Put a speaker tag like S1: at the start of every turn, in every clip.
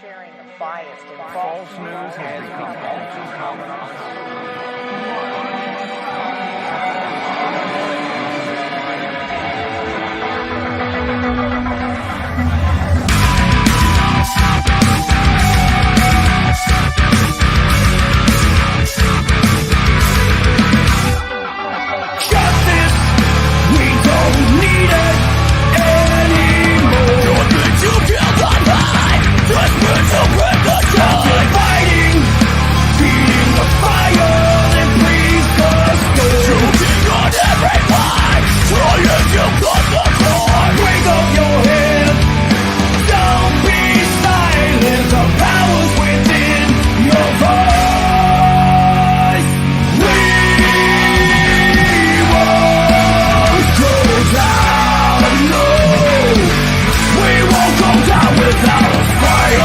S1: sharing of biased and
S2: False news has become all too common.
S3: Justice, we don't need it anymore. You're good to kill the lie, desperate to break the chain. Fighting, feeding the fire that breathes the storm. Shooting on every line, trying to cut the cord. Bring up your head, don't be silent. The power's within your voice. Without a fight,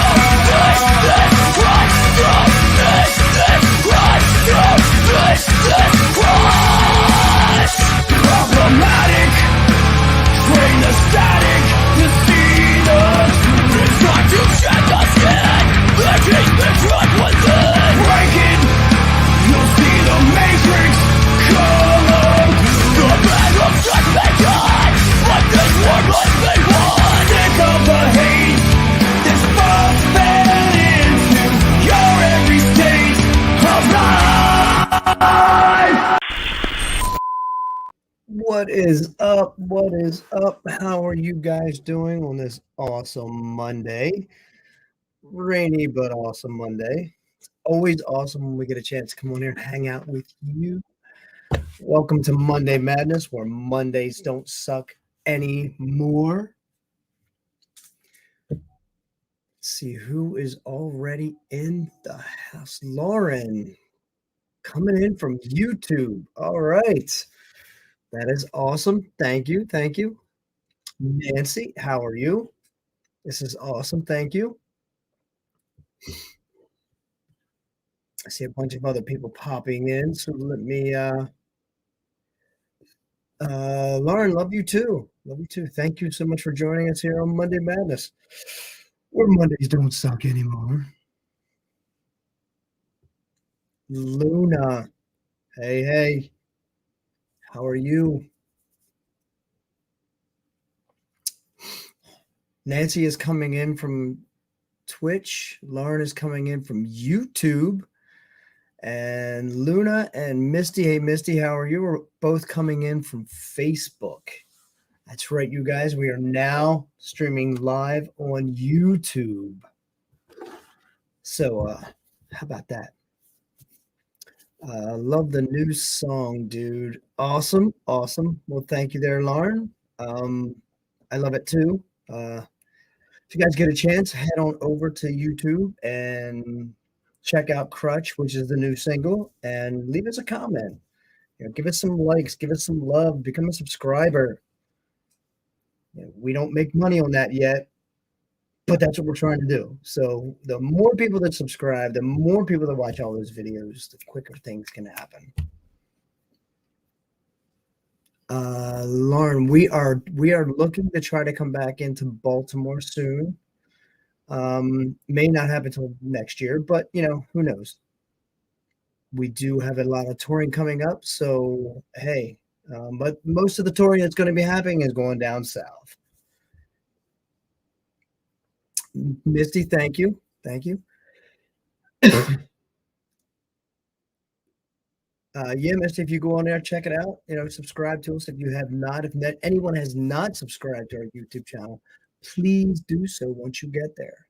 S3: problematic, drain the static to see the truth. It's time to shed the skin, the cage betrayed within. Break it, you'll see the matrix come unglued. The battle just begun, but this war must be won. Think of the hate this false fell into your every state of life.
S4: What is up? What is up? How are you guys doing on this awesome Monday? Rainy but awesome Monday. It's always awesome when we get a chance to come on here and hang out with you. Welcome to Monday Madness, where Mondays don't suck anymore. Let's see who is already in the house. Lauren, coming in from YouTube. All right. That is awesome. Thank you. Thank you. Nancy, how are you? This is awesome. Thank you. I see a bunch of other people popping in. So let me Lauren, love you too. Love you too. Thank you so much for joining us here on Monday Madness, where Mondays don't suck anymore. Luna. Hey, hey. How are you? Nancy is coming in from Twitch. Lauren is coming in from YouTube. And Luna and Misty. Hey, Misty, how are you? We're both coming in from Facebook. That's right, you guys. We are now streaming live on YouTube. So, how about that? Love the new song, dude. Awesome, awesome. Well, thank you there, Lauren. I love it too. If you guys get a chance, head on over to YouTube and check out Crutch, which is the new single, and leave us a comment. Give us some likes, give us some love, become a subscriber. We don't make money on that yet, but that's what we're trying to do. So the more people that subscribe, the more people that watch all those videos, the quicker things can happen. Lauren, we are looking to try to come back into Baltimore soon. May not happen until next year, but who knows? We do have a lot of touring coming up, so hey, but most of the touring that's going to be happening is going down south. Misty, thank you. Yeah, Misty, if you go on there, check it out. Subscribe to us if you have not. If anyone has not subscribed to our YouTube channel, please do so once you get there.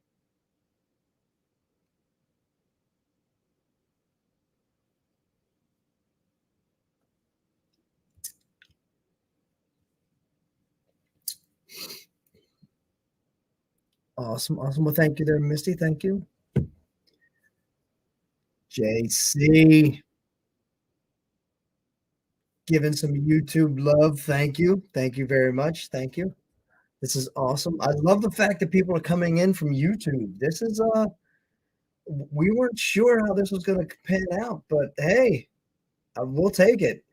S4: Awesome. Well, thank you there, Misty. Thank you. JC, giving some YouTube love. Thank you very much. Thank you. This is awesome. I love the fact that people are coming in from YouTube. This is we weren't sure how this was going to pan out, but hey, we'll take it.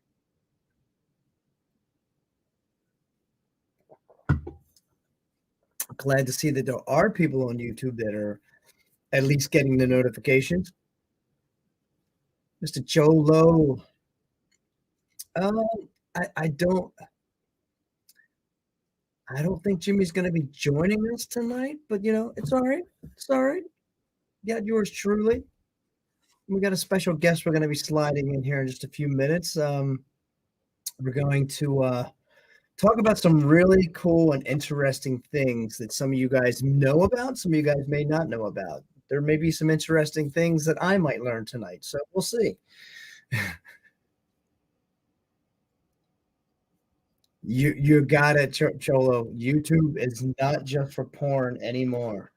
S4: Glad to see that there are people on YouTube that are at least getting the notifications. Mr. Cholo. Um, I don't think Jimmy's gonna be joining us tonight, but you know, it's all right. It's all right. You got yours truly. We got a special guest we're gonna be sliding in here in just a few minutes. We're going to talk about some really cool and interesting things that some of you guys know about, some of you guys may not know about. There may be some interesting things that I might learn tonight, so we'll see. You got it, Cholo. YouTube is not just for porn anymore.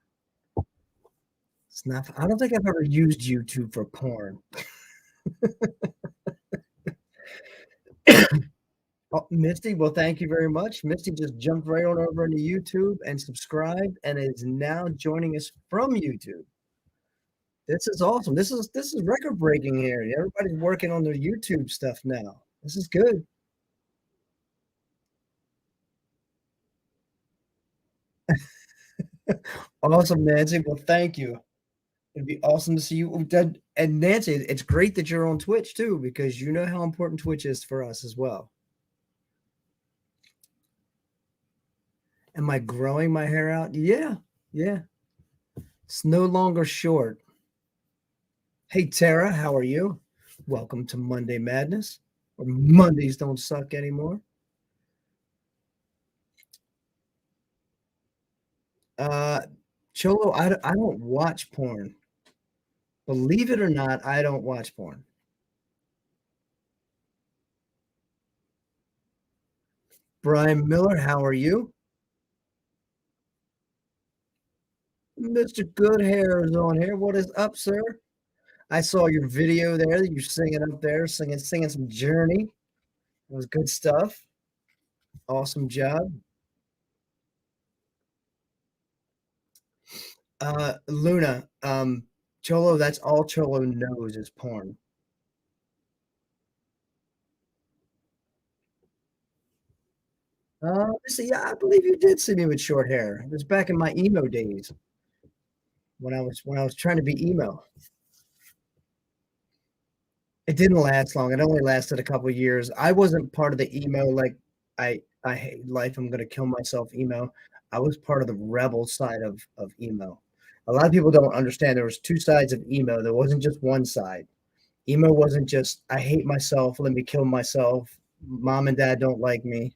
S4: It's not. I don't think I've ever used YouTube for porn. Oh, Misty, well, thank you very much. Misty just jumped right on over into YouTube and subscribed and is now joining us from YouTube. This is awesome. This is record breaking here. Everybody's working on their YouTube stuff now. This is good. Awesome, Nancy. Well, thank you. It'd be awesome to see you. And Nancy, it's great that you're on Twitch too, because you know how important Twitch is for us as well. Am I growing my hair out? Yeah. It's no longer short. Hey, Tara, how are you? Welcome to Monday Madness, where Mondays don't suck anymore. Cholo, I don't watch porn. Believe it or not, I don't watch porn. Brian Miller, how are you? Mr. Good Hair is on here. What is up, sir? I saw your video there. You're singing up there, singing some Journey. It was good stuff. Awesome job. Luna, Cholo, that's all Cholo knows is porn. See, yeah, I believe you did see me with short hair. It was back in my emo days when I was trying to be emo. It didn't last long. It only lasted a couple of years. I wasn't part of the emo like I hate life. I'm gonna kill myself emo. I was part of the rebel side of emo. A lot of people don't understand there was two sides of emo. There wasn't just one side. Emo wasn't just I hate myself, let me kill myself. Mom and dad don't like me.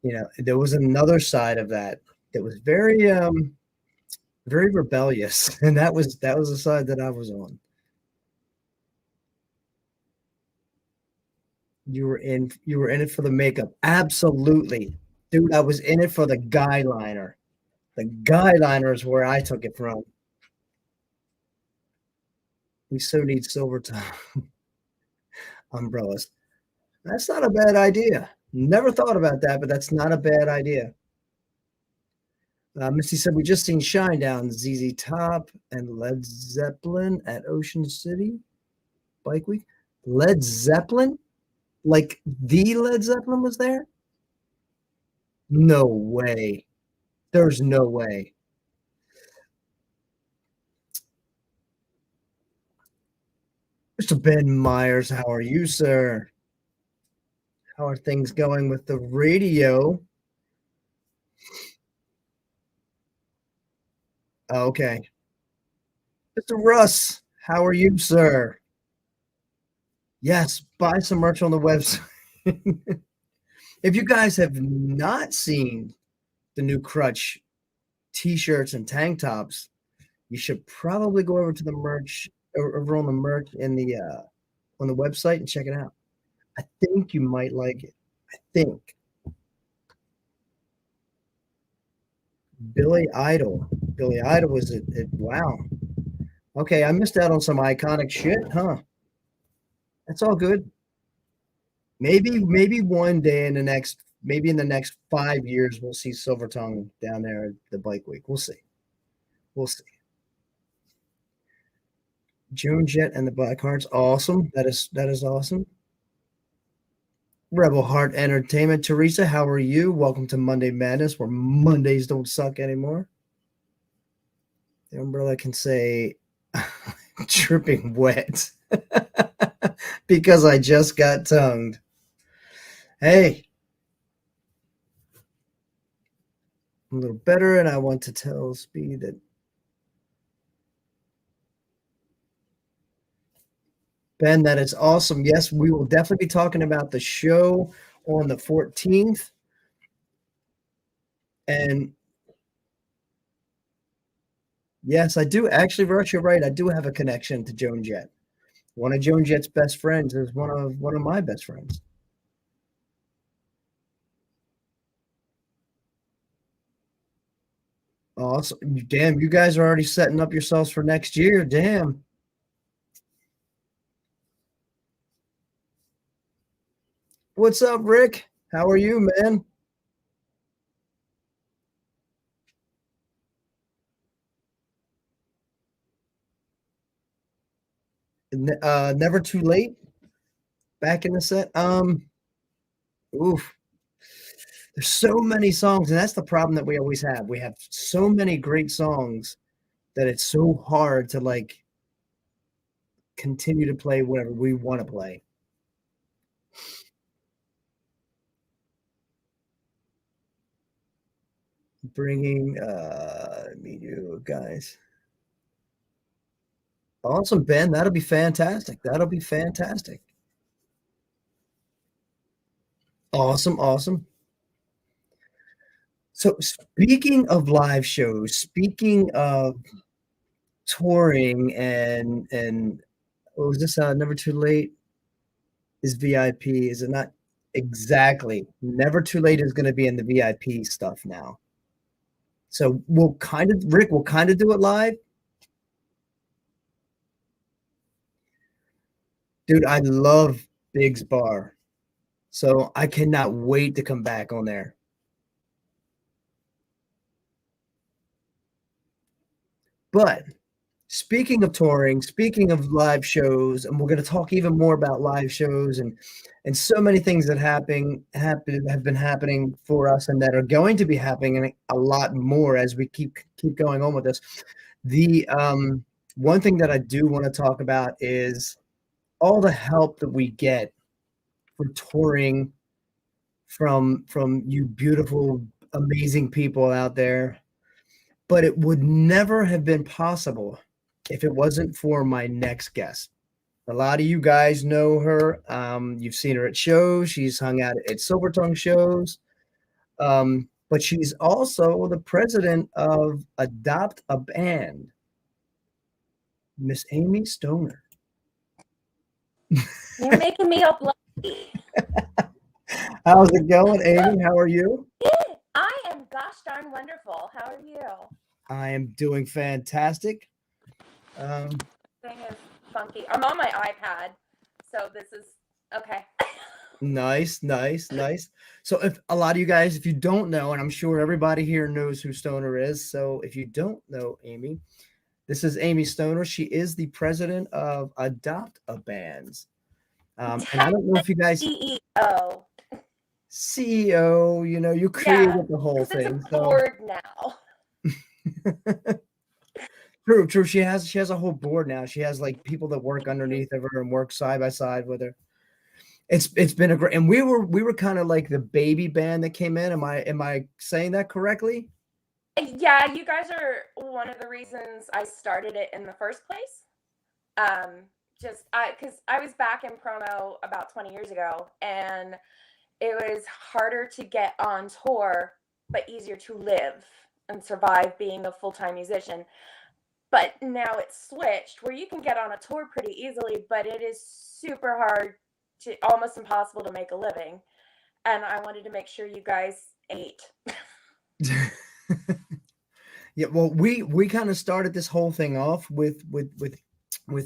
S4: You know, there was another side of that was very very rebellious, and that was the side that I was on. You were in it for the makeup. Absolutely. Dude, I was in it for the guy liner. The guy liner is where I took it from. We so need silver umbrellas. That's not a bad idea. Never thought about that, but that's not a bad idea. Misty said we just seen Shinedown, ZZ Top, and Led Zeppelin at Ocean City Bike Week. Led Zeppelin? Like the Led Zeppelin was there? No way. There's no way. Mr. Ben Myers, how are you, sir? How are things going with the radio? Okay. Mr. Russ, how are you, sir? Yes, buy some merch on the website. If you guys have not seen the new Crutch t-shirts and tank tops, you should probably go over to the merch over on the merch in the on the website and check it out. I think you might like it. I think. Billy Idol. Billy Idol was it wow. Okay, I missed out on some iconic shit, huh? That's all good. Maybe one day in the next 5 years we'll see Silver Tongue down there at the bike week. We'll see. We'll see. Joan Jett and the Blackhearts, awesome. That is awesome. Rebel Heart Entertainment, Teresa, how are you? Welcome to Monday Madness, where Mondays don't suck anymore. The umbrella can say dripping wet because I just got tongued. Hey, I'm a little better, and I want to tell Speed that Ben, that is awesome. Yes, we will definitely be talking about the show on the 14th. And yes, I do actually, Rush, you're right. I do have a connection to Joan Jett. One of Joan Jett's best friends is one of my best friends. Awesome. Damn, you guys are already setting up yourselves for next year. Damn. What's up, Rick? How are you, man? Never too late. Back in the set. Oof. There's so many songs, and that's the problem that we always have. We have so many great songs that it's so hard to like continue to play whatever we want to play. Bringing me you guys. Awesome, Ben. That'll be fantastic. That'll be fantastic. Awesome, awesome. So speaking of live shows, speaking of touring and what was this Never Too Late is VIP, is it not? Exactly. Never Too Late is going to be in the VIP stuff now. So we'll kind of Rick, we'll kind of do it live. Dude, I love Big's Bar. So I cannot wait to come back on there. But speaking of touring, speaking of live shows, and we're going to talk even more about live shows and so many things that have been happening for us and that are going to be happening a lot more as we keep going on with this. The one thing that I do want to talk about is all the help that we get for touring from you beautiful, amazing people out there. But it would never have been possible if it wasn't for my next guest. A lot of you guys know her. You've seen her at shows. She's hung out at Silvertongue shows. But she's also the president of Adopt a Band, Miss Amy Stoner.
S1: You're making me up lucky.
S4: How's it going, Amy? How are you?
S1: I am gosh darn wonderful. How are you?
S4: I am doing fantastic.
S1: Thing is funky. I'm on my iPad, so this is okay.
S4: Nice. So if a lot of you guys, if you don't know, and I'm sure everybody here knows who Stoner is. So if you don't know Amy, this is Amy Stoner. She is the president of Adopt a Bands. And I don't know if you guys CEO, you know, you created the whole thing.
S1: It's a board now.
S4: True. She has a whole board now. She has like people that work underneath of her and work side by side with her. It's been a great, and we were kind of like the baby band that came in. Am I saying that correctly?
S1: Yeah, you guys are one of the reasons I started it in the first place. Because I was back in promo about 20 years ago, and it was harder to get on tour, but easier to live and survive being a full-time musician. But now it's switched where you can get on a tour pretty easily, but it is super hard to almost impossible to make a living. And I wanted to make sure you guys ate.
S4: Yeah, well, we kind of started this whole thing off with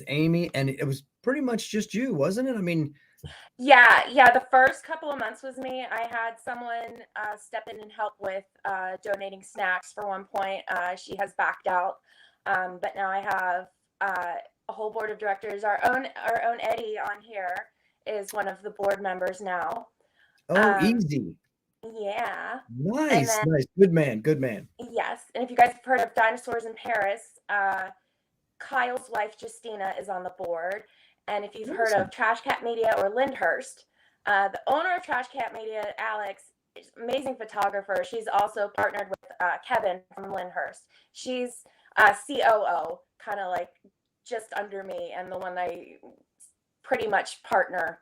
S4: Amy, and it was pretty much just you, wasn't it? I mean,
S1: yeah. The first couple of months was me. I had someone step in and help with donating snacks for one point. She has backed out, but now I have a whole board of directors. Our own Eddie on here is one of the board members now.
S4: oh, easy.
S1: Yeah.
S4: Nice,
S1: then
S4: nice. Good man, good man.
S1: Yes, and if you guys have heard of Dinosaurs in Paris, Kyle's wife Justina is on the board. And if you've heard
S4: Awesome.
S1: of Trash Cat Media or Lyndhurst, the owner of Trash Cat Media, Alex, is an amazing photographer. She's also partnered with Kevin from Lyndhurst. She's COO, kind of like just under me, and the one I pretty much partner.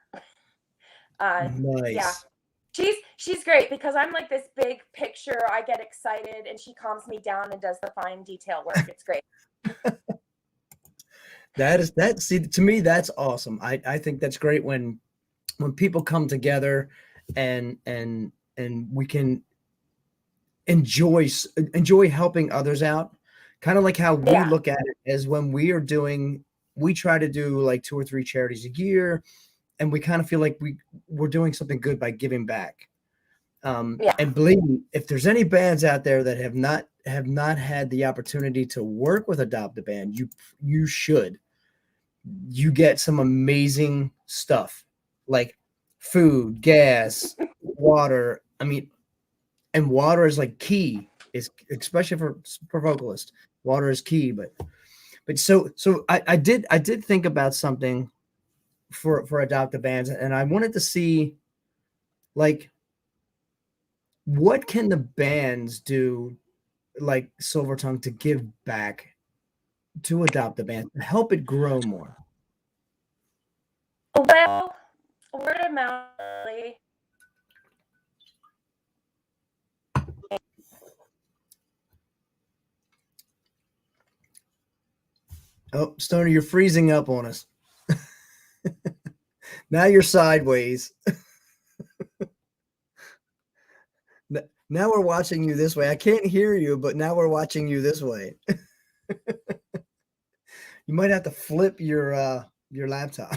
S1: Yeah,
S4: Nice.
S1: she's great because I'm like this big picture. I get excited, and she calms me down and does the fine detail work. It's great.
S4: That see, to me, that's awesome. I think that's great when people come together and we can enjoy helping others out. Kind of like how we
S1: Yeah,
S4: look at it as when we try to do like 2 or 3 charities a year, and we kind of feel like we're doing something good by giving back.
S1: yeah,
S4: And believe me, if there's any bands out there that have not had the opportunity to work with Adopt a Band, you should. You get some amazing stuff like food, gas, water. I mean, and water is like key, is especially for vocalists. Water is key, but so I did think about something for Adopt a Bands, and I wanted to see like what can the bands do like Silvertongue to give back to Adopt a Band to help it grow more.
S1: well, word of mouth, really.
S4: Oh, Stoner, you're freezing up on us. Now you're sideways. Now we're watching you this way. I can't hear you, but now we're watching you this way. You might have to flip your laptop.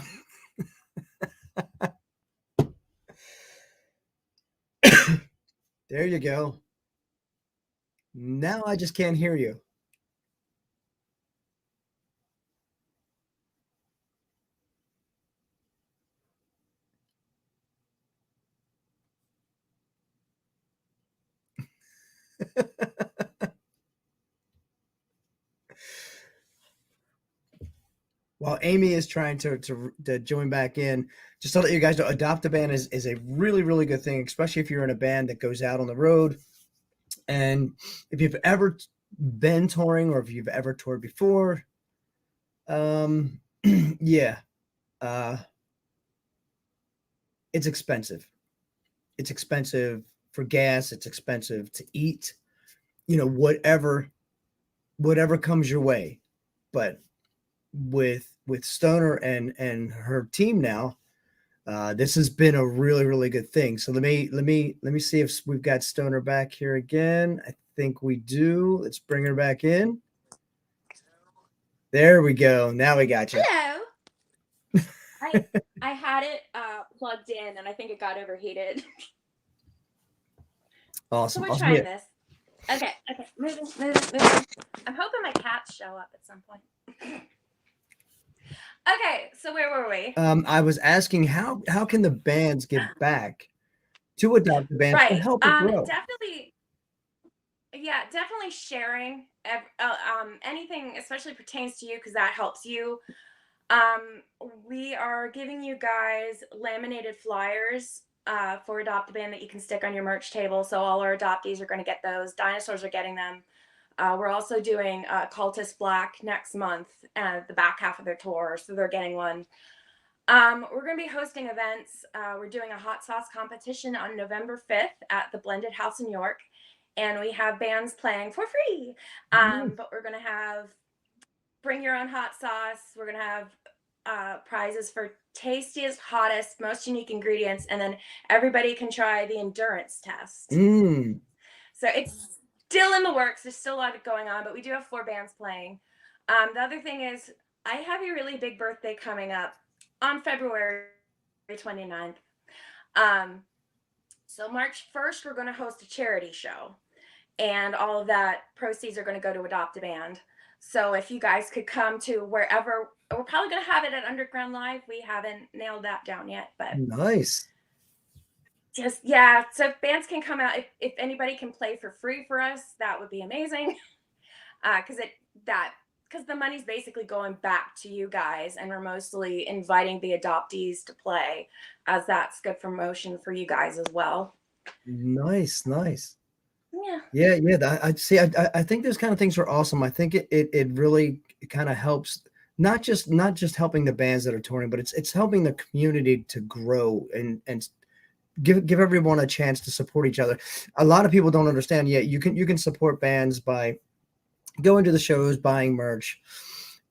S4: There you go. Now I just can't hear you. While Amy is trying to join back in, just to let you guys know, Adopt a Band is a really, really good thing, especially if you're in a band that goes out on the road. And if you've ever been touring or if you've ever toured before, yeah, it's expensive. It's expensive for gas. It's expensive to eat. Whatever comes your way. But with Stoner and her team now, this has been a really, really good thing. So let me see if we've got Stoner back here again. I think we do. Let's bring her back in. There we go. Now we got you.
S1: Hello. I had it plugged in, and I think it got overheated.
S4: Awesome.
S1: So we're
S4: Awesome.
S1: trying
S4: Yeah.
S1: this. Okay. Moving. I'm hoping my cats show up at some point. Okay, so where were we?
S4: I was asking how can the bands give back to Adopt a Band to
S1: Right.
S4: help it grow?
S1: Definitely. Yeah, definitely sharing anything, especially pertains to you, because that helps you. We are giving you guys laminated flyers for Adopt a Band that you can stick on your merch table. So all our adoptees are going to get those. Dinosaurs are getting them. We're also doing Cultist Black next month at the back half of their tour, so they're getting one. We're going to be hosting events. We're doing a hot sauce competition on November 5th at the Blended House in York, and we have bands playing for free. But we're going to have bring your own hot sauce. We're going to have prizes for tastiest, hottest, most unique ingredients, and then everybody can try the endurance test. So it's still in the works. There's still a lot going on, but we do have 4 bands playing. The other thing is I have a really big birthday coming up on February 29th. So March 1st, we're going to host a charity show, and all of that proceeds are going to go to Adopt a Band. So if you guys could come to wherever, we're probably going to have it at Underground Live. We haven't nailed that down yet, but
S4: Nice.
S1: just yeah. So if bands can come out, if anybody can play for free for us, that would be amazing. Because it that because the money's basically going back to you guys, and we're mostly inviting the adoptees to play, as that's good promotion for you guys as well.
S4: Nice, nice.
S1: Yeah.
S4: Yeah. I see. I think those kind of things are awesome. I think it really kind of helps not just helping the bands that are touring, but it's helping the community to grow and give everyone a chance to support each other. A lot of people don't understand. Yeah, you can support bands by going to the shows, buying merch.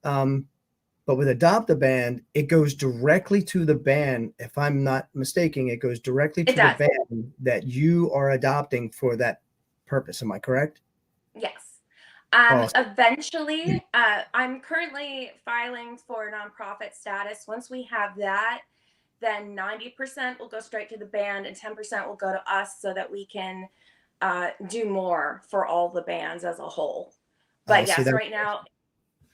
S4: But with Adopt a Band, it goes directly to the band. If I'm not mistaken, it goes directly
S1: It
S4: to the
S1: does.
S4: band that you are adopting for that purpose. Am I correct?
S1: Yes.
S4: Awesome.
S1: Eventually, I'm currently filing for nonprofit status. Once we have that, then 90% will go straight to the band and 10% will go to us so that we can do more for all the bands as a whole. But
S4: See
S1: yes,
S4: that.
S1: right now,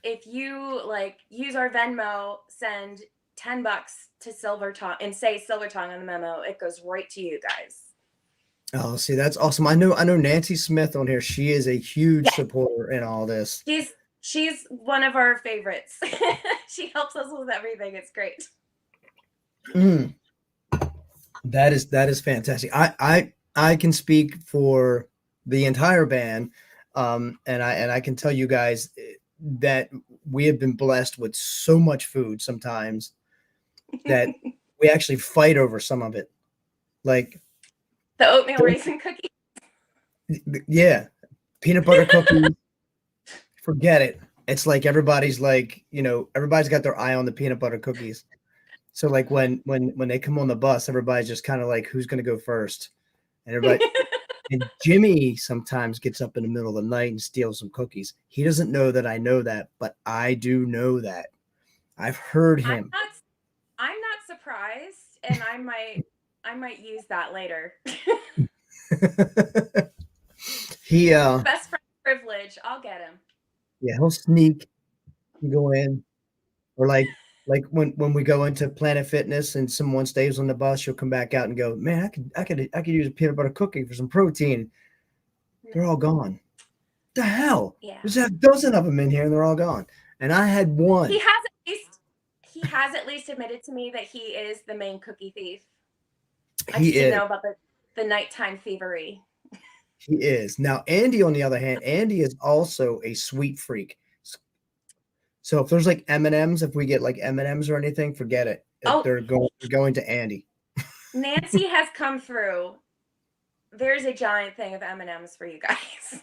S1: if you like use our Venmo, send $10 to Silver Tongue and say Silver Tongue on the memo, it goes right to you guys.
S4: Oh, see, that's awesome. I know Nancy Smith on here. She is a huge
S1: Yeah.
S4: supporter in all this.
S1: She's one of our favorites. She helps us with everything. It's great.
S4: Mm. That is fantastic. I can speak for the entire band, and I can tell you guys that we have been blessed with so much food sometimes that we actually fight over some of it. Like,
S1: The oatmeal raisin cookie.
S4: yeah, peanut butter cookies. Forget it. It's like everybody's got their eye on the peanut butter cookies. So like when they come on the bus, everybody's just kind of like, who's going to go first? And everybody. And Jimmy sometimes gets up in the middle of the night and steals some cookies. He doesn't know that I know that, but I do know that. I've heard him.
S1: I'm not surprised, and I might use that later.
S4: He
S1: Best friend privilege. I'll get him.
S4: Yeah, he'll sneak and go in. Or like when we go into Planet Fitness and someone stays on the bus, she'll come back out and go, man, I could use a peanut butter cookie for some protein. They're all gone. The hell?
S1: Yeah.
S4: There's a dozen of them in here and they're all gone. And I had one.
S1: He has at least admitted to me that he is the main cookie thief. I just didn't know about the nighttime thievery.
S4: He is. Now, Andy, on the other hand, Andy is also a sweet freak. So if there's like M&Ms, if we get like M&Ms or anything, forget it. They're going to Andy.
S1: Nancy has come through. There's a giant thing of M&Ms for you guys.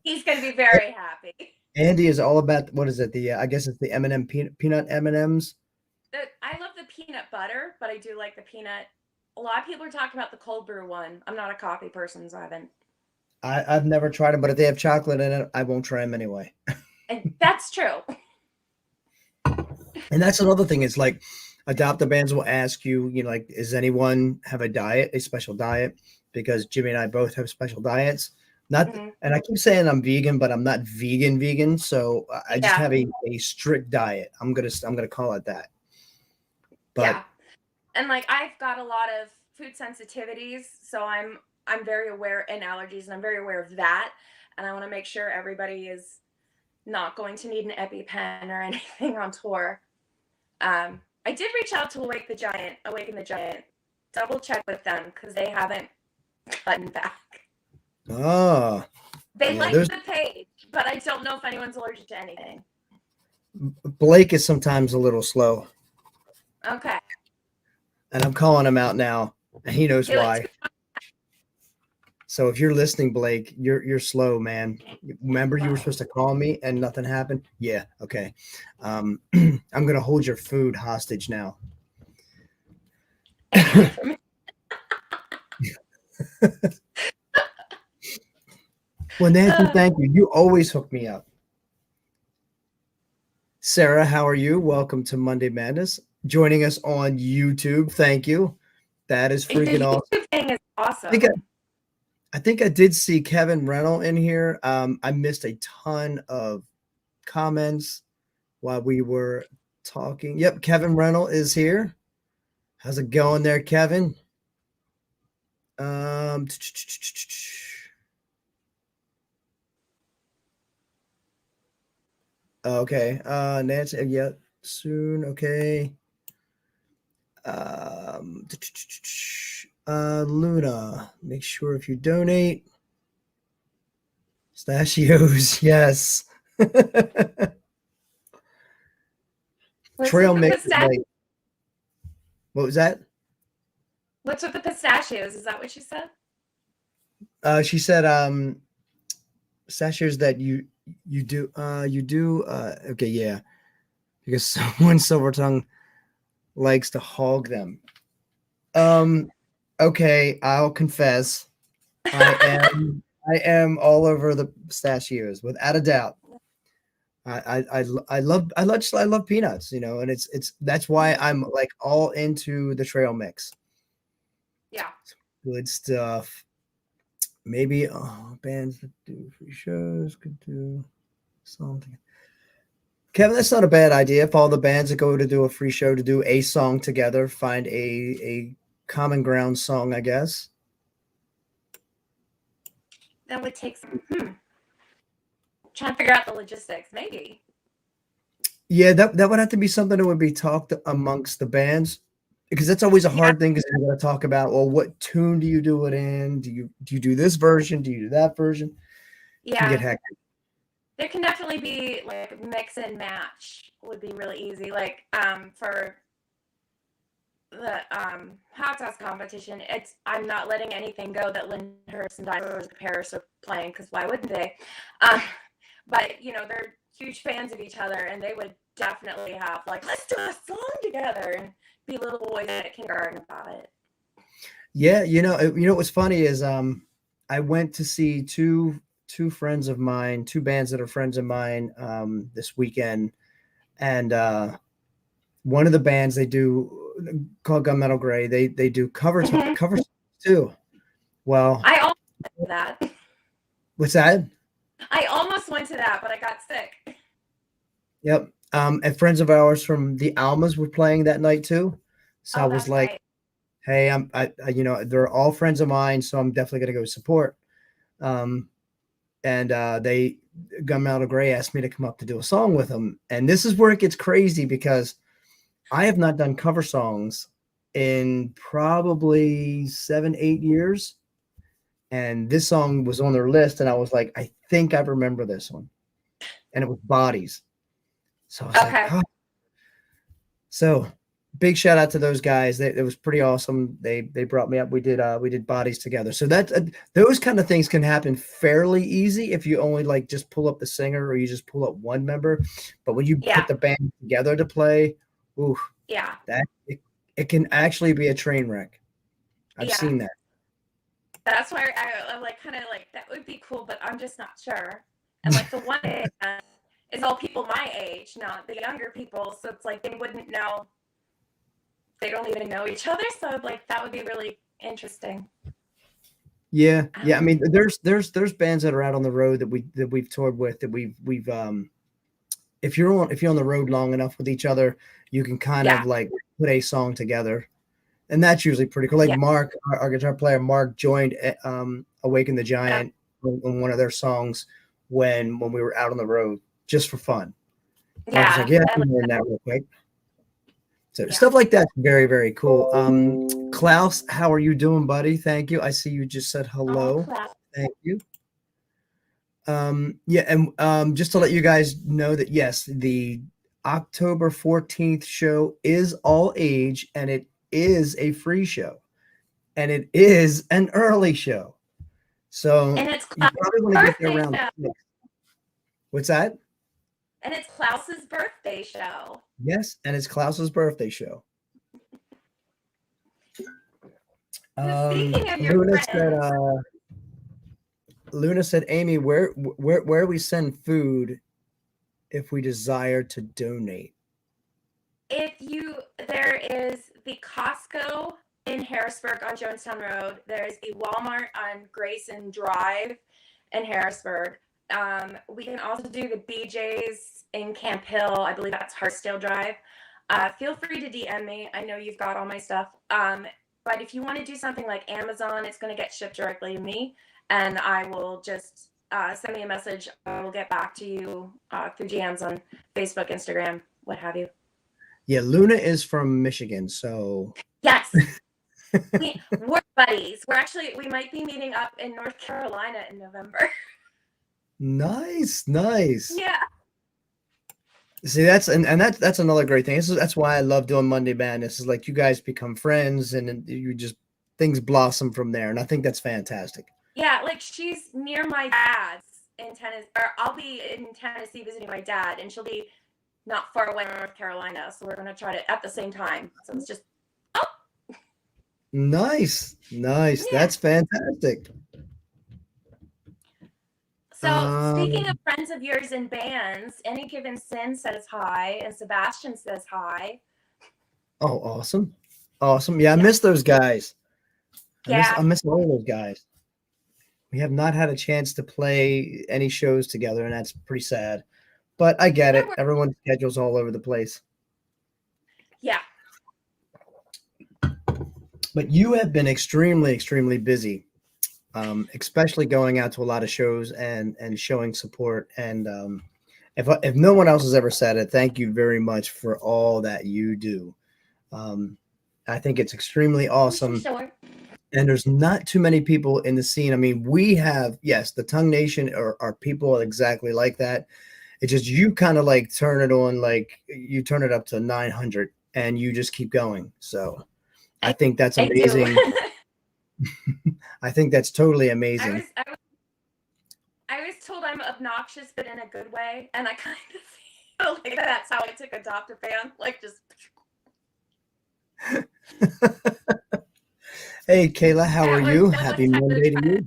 S1: He's going to be very happy.
S4: Andy is all about, what is it? I guess it's the M&M peanut M&Ms.
S1: I love the peanut butter, but I do like the peanut. A lot of people are talking about the cold brew one. I'm not a coffee person, so I haven't.
S4: I've never tried them, but if they have chocolate in it, I won't try them anyway.
S1: And that's true.
S4: And that's another thing. It's like Adopt-A Bands will ask you, like, does anyone have a special diet? Because Jimmy and I both have special diets. And I keep saying I'm vegan, but I'm not vegan. So I just have a strict diet. I'm gonna call it that. But
S1: yeah. And like I've got a lot of food sensitivities, so I'm very aware, and allergies, and I'm very aware of that. And I want to make sure everybody is not going to need an EpiPen or anything on tour. I did reach out to Awaken the Giant, double check with them because they haven't gotten back.
S4: Oh.
S1: They like the page, but I don't know if anyone's allergic to anything.
S4: Blake is sometimes a little slow.
S1: Okay.
S4: And I'm calling him out now, and he knows why. So if you're listening, Blake, you're slow, man. Remember you were supposed to call me and nothing happened? Yeah, okay. I'm gonna hold your food hostage now. Well, Nancy, thank you. You always hook me up. Sarah, how are you? Welcome to Monday Madness. Joining us on YouTube. Thank you. That is freaking awesome.
S1: YouTube thing is awesome.
S4: I think I did see Kevin Reynolds in here. I missed a ton of comments while we were talking. Yep, Kevin Reynolds is here. How's it going there, Kevin? Um, okay. Nancy, yeah, soon. Okay. Um, Luna, make sure if you donate, pistachios, yes.
S1: What's
S4: Trail
S1: with the
S4: mix is like, what was that?
S1: What's with the pistachios? Is that what you said?
S4: She said, pistachios that you do okay, yeah, because someone silver tongue likes to hog them. Um, okay, I'll confess, I am all over the pistachios without a doubt. I love peanuts, and it's that's why I'm like all into the trail mix.
S1: Yeah.
S4: Good stuff. Maybe bands that do free shows could do something. Kevin, that's not a bad idea. If all the bands that go to do a free show to do a song together, find a common ground song, I guess.
S1: That would take some. Trying to figure out the logistics, maybe.
S4: Yeah, that would have to be something that would be talked amongst the bands, because that's always a
S1: Yeah.
S4: hard thing because you're going to talk about, well, what tune do you do it in? Do you do this version? Do you do that version? It can get
S1: Yeah.
S4: hectic.
S1: There can definitely be like mix and match would be really easy. Like for the hot sauce competition, I'm not letting anything go that Lyndhurst and Divers Paris are playing, because why wouldn't they? But they're huge fans of each other, and they would definitely have like, let's do a song together, and be little boys at kindergarten about it.
S4: Yeah, what's funny is I went to see two friends of mine, two bands that are friends of mine this weekend, and one of the bands they do called Gunmetal Gray, they do cover songs too. Well,
S1: I almost went to that.
S4: what's that?
S1: I almost went to that, but I got sick.
S4: Yep. And friends of ours from the Almas were playing that night too. So I was
S1: That's
S4: like,
S1: right.
S4: hey, they're all friends of mine, so I'm definitely gonna go support. And they Gunmetal Gray asked me to come up to do a song with them, and this is where it gets crazy because I have not done cover songs in probably 7-8 years, and this song was on their list, and I was like, I think I remember this one, and it was Bodies. So I was like, oh. So big shout out to those guys. It was pretty awesome. They brought me up. We did Bodies together. So that those kind of things can happen fairly easy if you only like just pull up the singer or you just pull up one member. But when you put the band together to play, ooh, that it can actually be a train wreck. I've seen that.
S1: That's why I'm like kind of like, that would be cool, but I'm just not sure. And like the one is all people my age, not the younger people. So it's like they wouldn't know. They don't even know each other. So like that would be really interesting.
S4: Yeah. I mean, there's bands that are out on the road that we've toured with, that we've if you're on the road long enough with each other, you can kind of like put a song together, and that's usually pretty cool. Like Mark, our guitar player, Mark joined Awaken the Giant on one of their songs when we were out on the road just for fun. I was like, I can learn that real quick. So stuff like that's very, very cool. Klaus, how are you doing, buddy? Thank you. I see you just said hello. Thank you. And just to let you guys know that yes, the October 14th show is all age, and it is a free show, and it is an early show. So
S1: and it's
S4: you probably want to get there around 6. What's that?
S1: And it's Klaus's birthday show.
S4: Yes, and it's Klaus's birthday show.
S1: Speaking of your friends,
S4: Luna said, Amy, where we send food if we desire to donate?
S1: There is the Costco in Harrisburg on Jonestown Road. There's the Walmart on Grayson Drive in Harrisburg. We can also do the BJ's in Camp Hill. I believe that's Hartsdale Drive. Feel free to DM me. I know you've got all my stuff. But if you want to do something like Amazon, it's going to get shipped directly to me, and I will just send me a message. I will get back to you through DMs on Facebook, Instagram, what have you.
S4: Yeah, Luna is from Michigan, so
S1: Yes. We're buddies. We might be meeting up in North Carolina in November.
S4: nice.
S1: Yeah.
S4: See, that's another great thing. That's why I love doing Monday Madness. Is like you guys become friends, and then you just things blossom from there, and I think that's fantastic.
S1: Yeah, like she's near my dad's in Tennessee, or I'll be in Tennessee visiting my dad, and she'll be not far away in North Carolina. So we're gonna try to at the same time. So it's just
S4: Nice.
S1: Yeah.
S4: That's fantastic.
S1: So speaking of friends of yours in bands, Any Given Sin says hi, and Sebastian says hi.
S4: Oh, awesome. Yeah, I miss those guys. I miss all those guys. We have not had a chance to play any shows together, and that's pretty sad. But I get it. Everyone's schedule's all over the place.
S1: Yeah.
S4: But you have been extremely busy, especially going out to a lot of shows and showing support. And if no one else has ever said it, thank you very much for all that you do. I think it's extremely awesome.
S1: Sure.
S4: And there's not too many people in the scene. I mean, we have, yes, the Tongue Nation are people exactly like that. It's just you kind of like turn it on, like you turn it up to 900 and you just keep going. So I think that's amazing. I think that's totally amazing.
S1: I was told I'm obnoxious, but in a good way. And I kind of feel like that's how I took Adopt a Fan. Like just.
S4: Hey, Kayla, how are you? Happy Monday to you.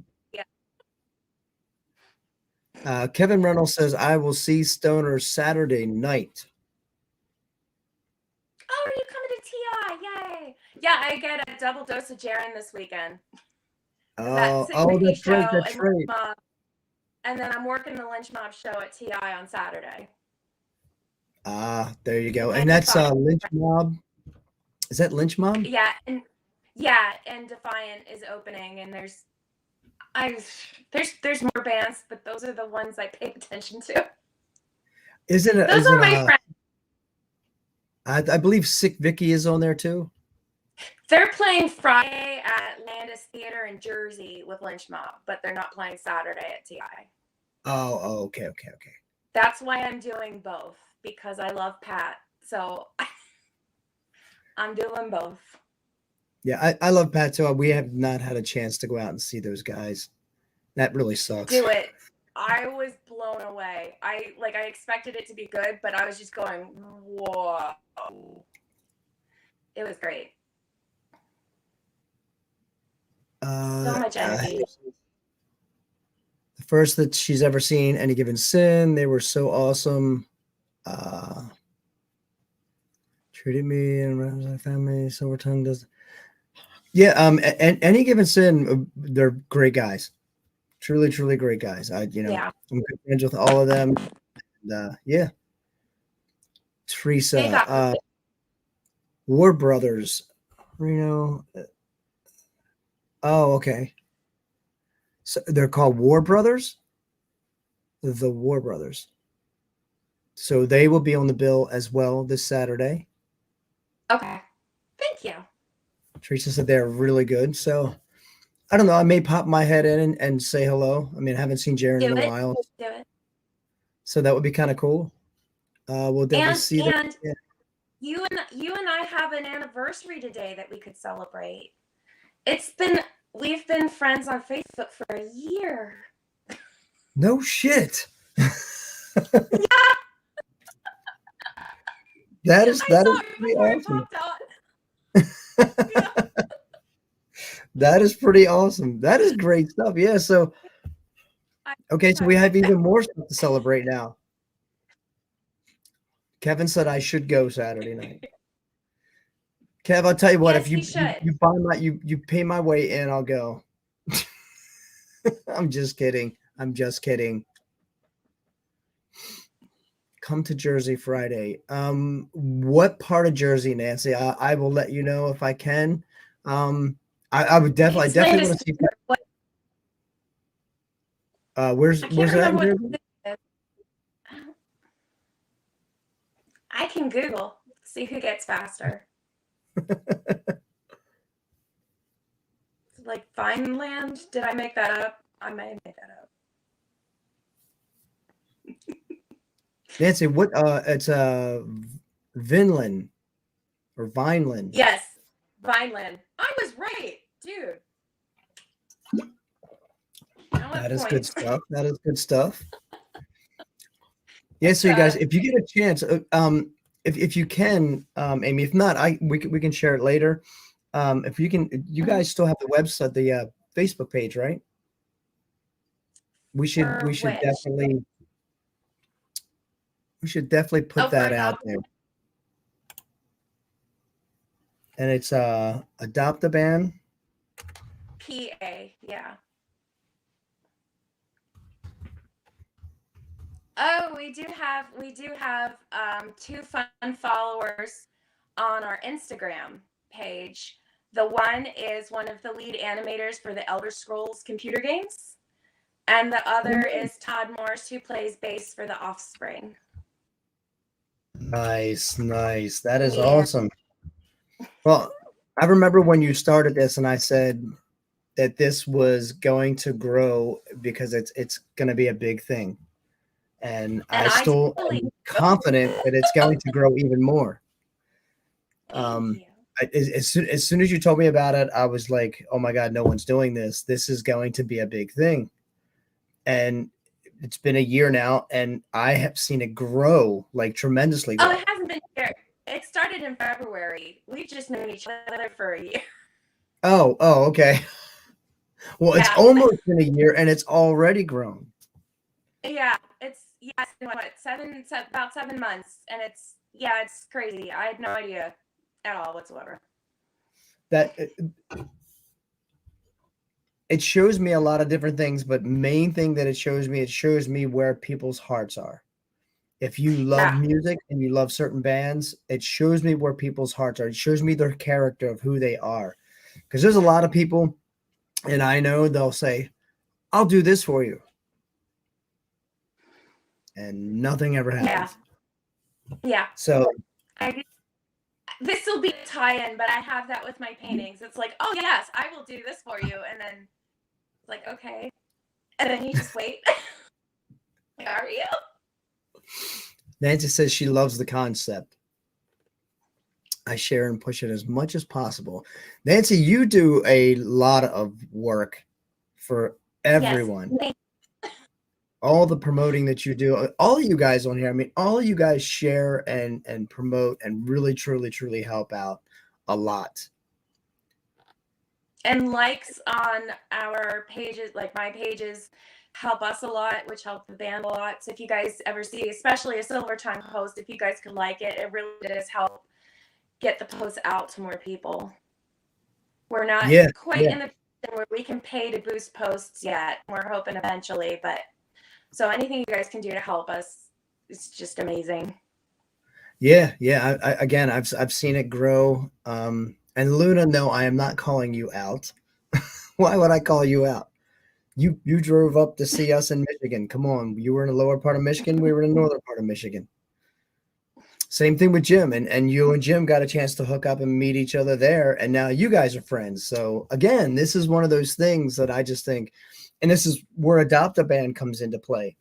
S4: Yeah. Kevin Reynolds says, I will see Stoner Saturday night.
S1: Oh, are you coming to TI? Yay. Yeah, I get a double dose of Jaren this weekend.
S4: That's right.
S1: And then I'm working the Lynch Mob show at TI on Saturday.
S4: There you go. And that's Lynch Mob. Is that Lynch Mob?
S1: Yeah, and Defiant is opening, and there's more bands, but those are the ones I pay attention to. Those are my friends.
S4: I believe Sick Vicky is on there too.
S1: They're playing Friday at Landis Theater in Jersey with Lynch Mob, but they're not playing Saturday at TI.
S4: Oh, okay.
S1: That's why I'm doing both, because I love Pat. So I'm doing both.
S4: Yeah, I love Pat too. We have not had a chance to go out and see those guys. That really sucks.
S1: Do it. I was blown away. I expected it to be good, but I was just going, whoa. It was great. So much energy.
S4: The first that she's ever seen, Any Given Sin, they were so awesome. Treated me and my family, Silver Tongue does. Yeah, and Any Given Sin, they're great guys. Truly great guys. I'm good friends with all of them. And, yeah. Teresa, War Brothers, Reno. Oh, okay. So they're called War Brothers? The War Brothers. So they will be on the bill as well this Saturday.
S1: Okay. Thank you.
S4: Teresa said they're really good. So I don't know. I may pop my head in and say hello. I mean, I haven't seen Jaren in a while.
S1: Do it.
S4: So that would be kind of cool. We'll definitely see that.
S1: And you and I have an anniversary today that we could celebrate. We've been friends on Facebook for a year.
S4: No shit. That is pretty awesome. That is pretty awesome. That is great stuff. Yeah. So, okay. So we have even more stuff to celebrate now. Kevin said I should go Saturday night. Kev, I'll tell you what.
S1: Yes,
S4: if you buy you pay my way in, I'll go. I'm just kidding. Come to Jersey Friday. What part of Jersey, Nancy? I will let you know if I can. I would definitely, I
S1: Explain
S4: definitely
S1: this
S4: want to see.
S1: what
S4: Where's
S1: I can't
S4: where's that in
S1: remember what
S4: Jersey?
S1: it is. I can Google, see who gets faster. Like Vineland? Did I make that up? I may have made that up.
S4: Nancy, what? It's Vinland or Vineland.
S1: Yes, Vineland. I was right, dude.
S4: That is good stuff. That is good stuff. Yeah, so you guys, if you get a chance, if you can, Amy, if not, we can share it later. If you can, you guys still have the website, the Facebook page, right? We should definitely put that out there. And it's Adopt a Band.
S1: PA, yeah. Oh, we do have 2 fun followers on our Instagram page. The one is one of the lead animators for the Elder Scrolls computer games, and the other is Todd Morse, who plays bass for The Offspring.
S4: Nice. That is awesome. Well, I remember when you started this, and I said that this was going to grow because it's going to be a big thing. And I still am confident that it's going to grow even more. As soon as you told me about it, I was like, oh my God, no one's doing this. This is going to be a big thing. And it's been a year now, and I have seen it grow like tremendously.
S1: Oh, it hasn't been here. It started in February. We've just known each other for a year.
S4: Oh, okay. Well, it's almost been a year, and it's already grown.
S1: Yeah, it's about 7 months, and it's crazy. I had no idea at all whatsoever.
S4: That it shows me a lot of different things, but main thing that it shows me where people's hearts are. If you love music and you love certain bands, it shows me where people's hearts are. It shows me their character of who they are. Because there's a lot of people, and I know they'll say, I'll do this for you. And nothing ever happens.
S1: Yeah.
S4: So
S1: this will be a tie-in, but I have that with my paintings. It's like, oh yes, I will do this for you. And then it's like, okay. And then you just wait. Like, are you?
S4: Nancy says she loves the concept. I share and push it as much as possible. Nancy, you do a lot of work for everyone.
S1: Yes.
S4: All the promoting that you do, all of you guys on here, I mean, all of you guys share and promote and really, truly, truly help out a lot.
S1: And likes on our pages, like my pages, help us a lot, which help the band a lot. So if you guys ever see, especially a Silver Tongue post, if you guys could like it, it really does help get the post out to more people. We're not quite in the position where we can pay to boost posts yet. We're hoping eventually, but so anything you guys can do to help us, it's just amazing.
S4: Yeah. Again, I've seen it grow. And Luna, no, I am not calling you out. Why would I call you out? You drove up to see us in Michigan. Come on, you were in the lower part of Michigan. We were in the northern part of Michigan. Same thing with Jim, and you and Jim got a chance to hook up and meet each other there, and now you guys are friends. So again, this is one of those things that I just think, and this is where Adopt a Band comes into play.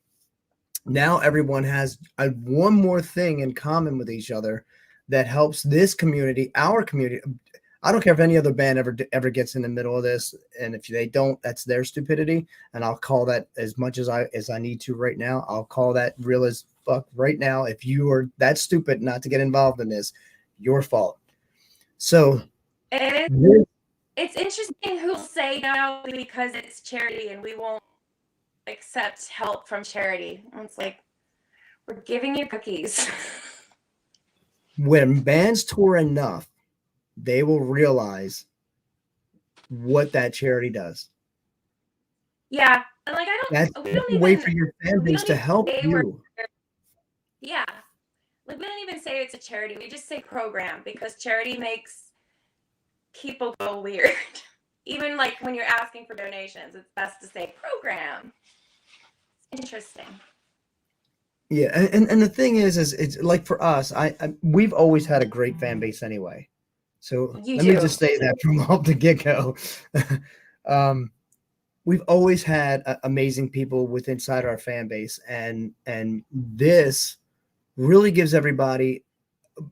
S4: Now everyone has one more thing in common with each other that helps this community, our community. I don't care if any other band ever gets in the middle of this, and if they don't, that's their stupidity, and I'll call that as much as I need to right now. I'll call that real as fuck right now. If you are that stupid not to get involved in this, your fault. So
S1: it's interesting who'll say no because it's charity and we won't accept help from charity. And it's like, we're giving you cookies.
S4: When bands tour enough, they will realize what that charity does.
S1: Yeah. And like,
S4: that's a way for your fan base to help you.
S1: Yeah. Like, we don't even say it's a charity. We just say program because charity makes people go weird. Even like when you're asking for donations, it's best to say program. Interesting.
S4: Yeah, and the thing is it's like for us, we've always had a great fan base anyway. So
S1: You
S4: let me
S1: do.
S4: just say that from off the get-go. We've always had amazing people with inside our fan base, and this really gives everybody,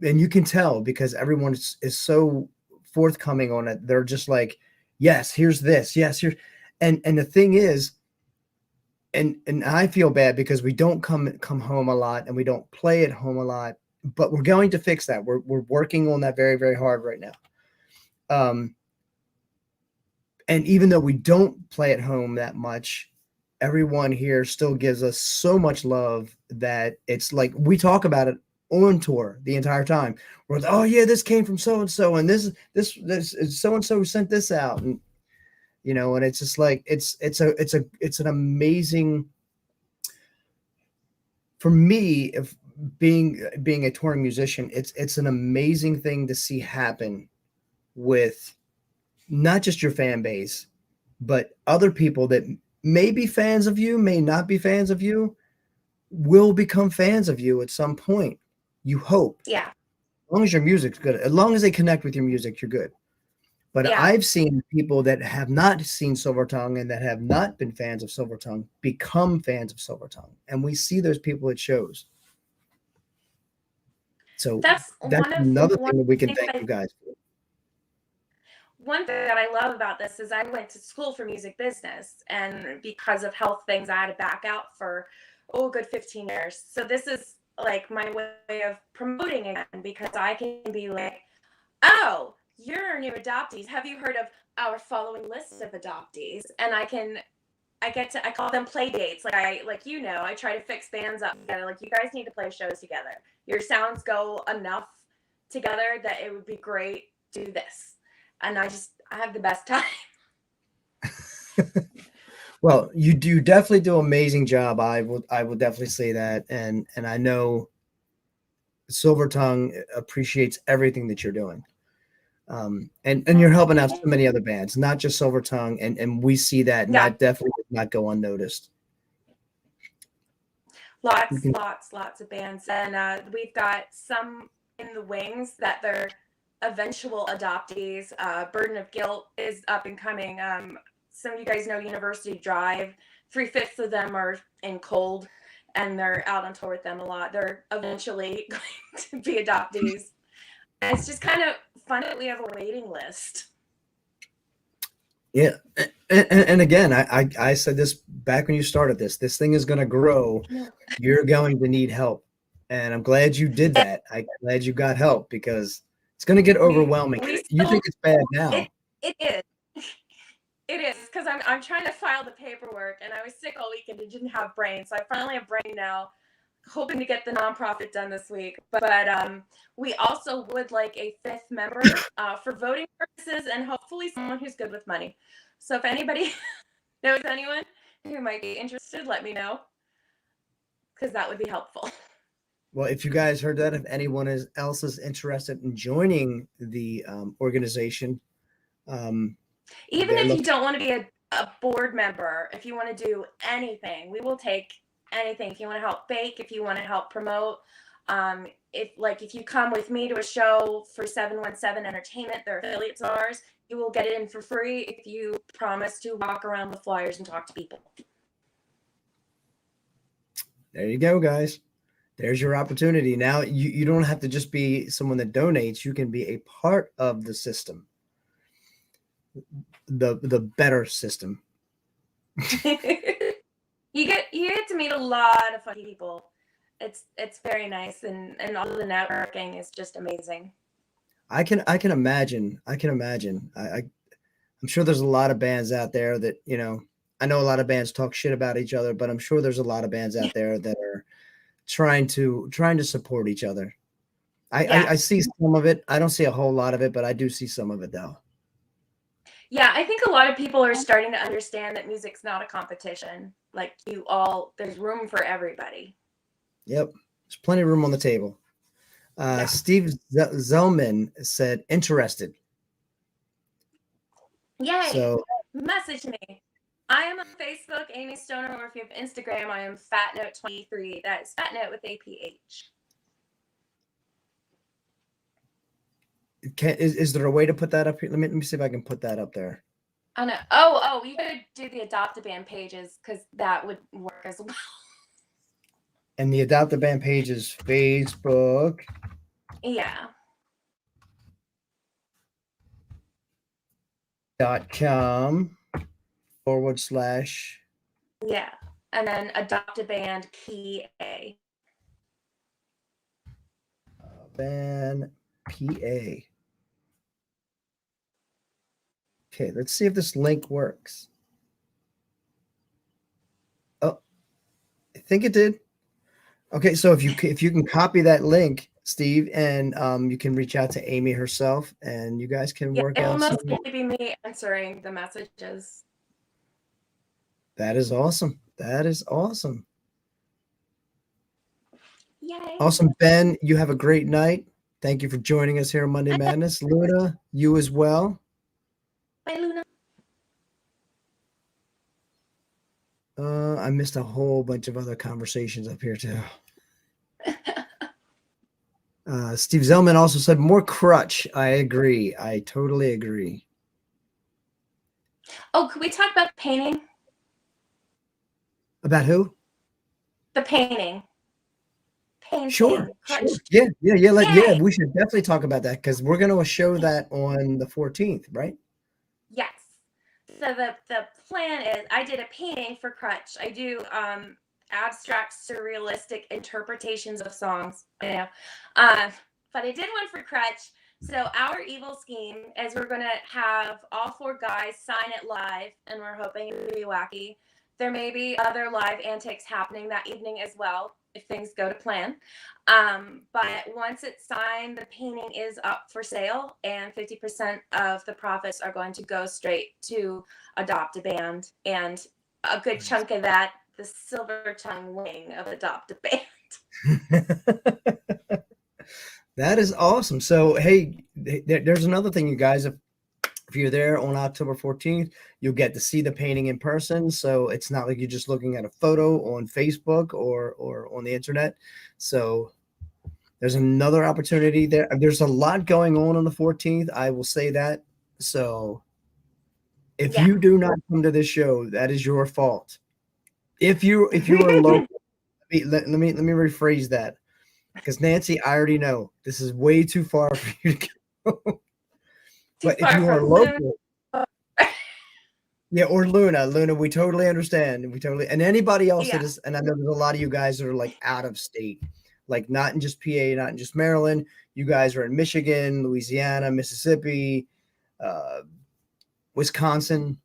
S4: and you can tell because everyone is so forthcoming on it. They're just like, yes, here's this, yes, here, and the thing is, and I feel bad because we don't come home a lot and we don't play at home a lot, but we're going to fix that. We're working on that very, very hard right now. And even though we don't play at home that much, everyone here still gives us so much love that it's like we talk about it on tour the entire time. We're like, oh yeah, this came from so and so, and this is so and so sent this out, and you know, and it's just like it's an amazing, for me, if being a touring musician, it's an amazing thing to see happen with not just your fan base, but other people that may be fans of you, may not be fans of you, will become fans of you at some point. You hope.
S1: Yeah.
S4: As long as your music's good, as long as they connect with your music, you're good. But
S1: Yeah.
S4: I've seen people that have not seen Silvertongue and that have not been fans of Silvertongue become fans of Silvertongue. And we see those people at shows. So
S1: That's
S4: another thing that we can
S1: things
S4: thank you guys for.
S1: One thing that I love about this is I went to school for music business, and because of health things, I had to back out for a good 15 years. So this is like my way of promoting again, because I can be like, oh, you're new adoptees. Have you heard of our following list of adoptees? And I call them play dates. I try to fix bands up together. Like, you guys need to play shows together. Your sounds go enough together that it would be great. Do this. And I have the best time.
S4: Well, you do definitely do an amazing job. I will definitely say that. And I know Silvertongue appreciates everything that you're doing. And you're helping out so many other bands, not just Silvertongue. And we see that, and that definitely does not go unnoticed.
S1: Lots of bands. And we've got some in the wings that they're eventual adoptees. Burden of Guilt is up and coming. Some of you guys know University Drive. 3/5 of them are in Cold, and they're out on tour with them a lot. They're eventually going to be adoptees. And it's just kind of fun that we have a waiting list.
S4: Yeah. And again, I said this back when you started this thing is going to grow. Yeah. You're going to need help. And I'm glad you did that. I'm glad you got help, because it's going to get overwhelming. You think it's bad now.
S1: It is. It is, because I'm trying to file the paperwork, and I was sick all weekend and didn't have brain. So I finally have brain now, hoping to get the nonprofit done this week. But we also would like a 5th member for voting purposes, and hopefully someone who's good with money. So if anybody knows anyone who might be interested, let me know, because that would be helpful.
S4: Well, if you guys heard that, if anyone else is interested in joining the organization,
S1: even if you don't want to be a board member, if you want to do anything, we will take anything. If you want to help bake, if you want to help promote, if you come with me to a show for 717 Entertainment, they're affiliates of ours, you will get it in for free if you promise to walk around with flyers and talk to people.
S4: There you go, guys. There's your opportunity. Now you don't have to just be someone that donates. You can be a part of the system, the better system.
S1: You get to meet a lot of fun people. It's very nice, and all the networking is just amazing.
S4: I can imagine. I'm sure there's a lot of bands out there that, you know, I know a lot of bands talk shit about each other, but I'm sure there's a lot of bands out there that are trying to support each other. I see some of it. I don't see a whole lot of it, but I do see some of it though.
S1: Yeah, I think a lot of people are starting to understand that music's not a competition. Like, there's room for everybody.
S4: Yep. There's plenty of room on the table. Steve Zellman said, interested.
S1: Yay!
S4: So
S1: Message me. I am on Facebook, Amy Stoner, or if you have Instagram, I am fatnote23. That is fatnote with APH.
S4: is there a way to put that up here? Let me see if I can put that up there.
S1: I know. Oh, you could do the Adopt a Band pages because that would work as well.
S4: And the Adopt a Band page is Facebook.
S1: Yeah.
S4: .com /
S1: Yeah. And then Adopt a Band PA.
S4: Band PA. Okay, let's see if this link works. Oh, I think it did. Okay, so if you can copy that link, Steve, and you can reach out to Amy herself, and you guys can work
S1: It'll
S4: out.
S1: mostly be me answering the messages.
S4: That is awesome. That is awesome.
S1: Yay.
S4: Awesome, Ben. You have a great night. Thank you for joining us here on Monday Madness. Luna, you as well.
S1: Bye, Luna.
S4: I missed a whole bunch of other conversations up here too. Steve Zellman also said more crutch. I agree. I totally agree.
S1: Oh, could we talk about painting?
S4: About who?
S1: The painting. Painting.
S4: Sure. Yeah. We should definitely talk about that because we're going to show that on the 14th, right?
S1: Yes. So the plan is I did a painting for Crutch. I do abstract surrealistic interpretations of songs. I know. But I did one for Crutch. So our evil scheme is we're going to have all 4 guys sign it live, and we're hoping it will be wacky. There may be other live antics happening that evening as well, if things go to plan. But once it's signed, the painting is up for sale, and 50% of the profits are going to go straight to Adopt a Band, and a good chunk of that, the Silver Tongue wing of Adopt a Band.
S4: That is awesome. So, hey, there's another thing, you guys. If you're there on October 14th, you'll get to see the painting in person. So it's not like you're just looking at a photo on Facebook or on the internet. So there's another opportunity there. There's a lot going on the 14th. I will say that. So if you do not come to this show, that is your fault. If you are local, let me rephrase that. Because Nancy, I already know this is way too far for you to go. But if you are local, yeah, or Luna, we totally understand. And anybody else that is, and I know there's a lot of you guys that are like out of state, like not in just PA, not in just Maryland. You guys are in Michigan, Louisiana, Mississippi, Wisconsin.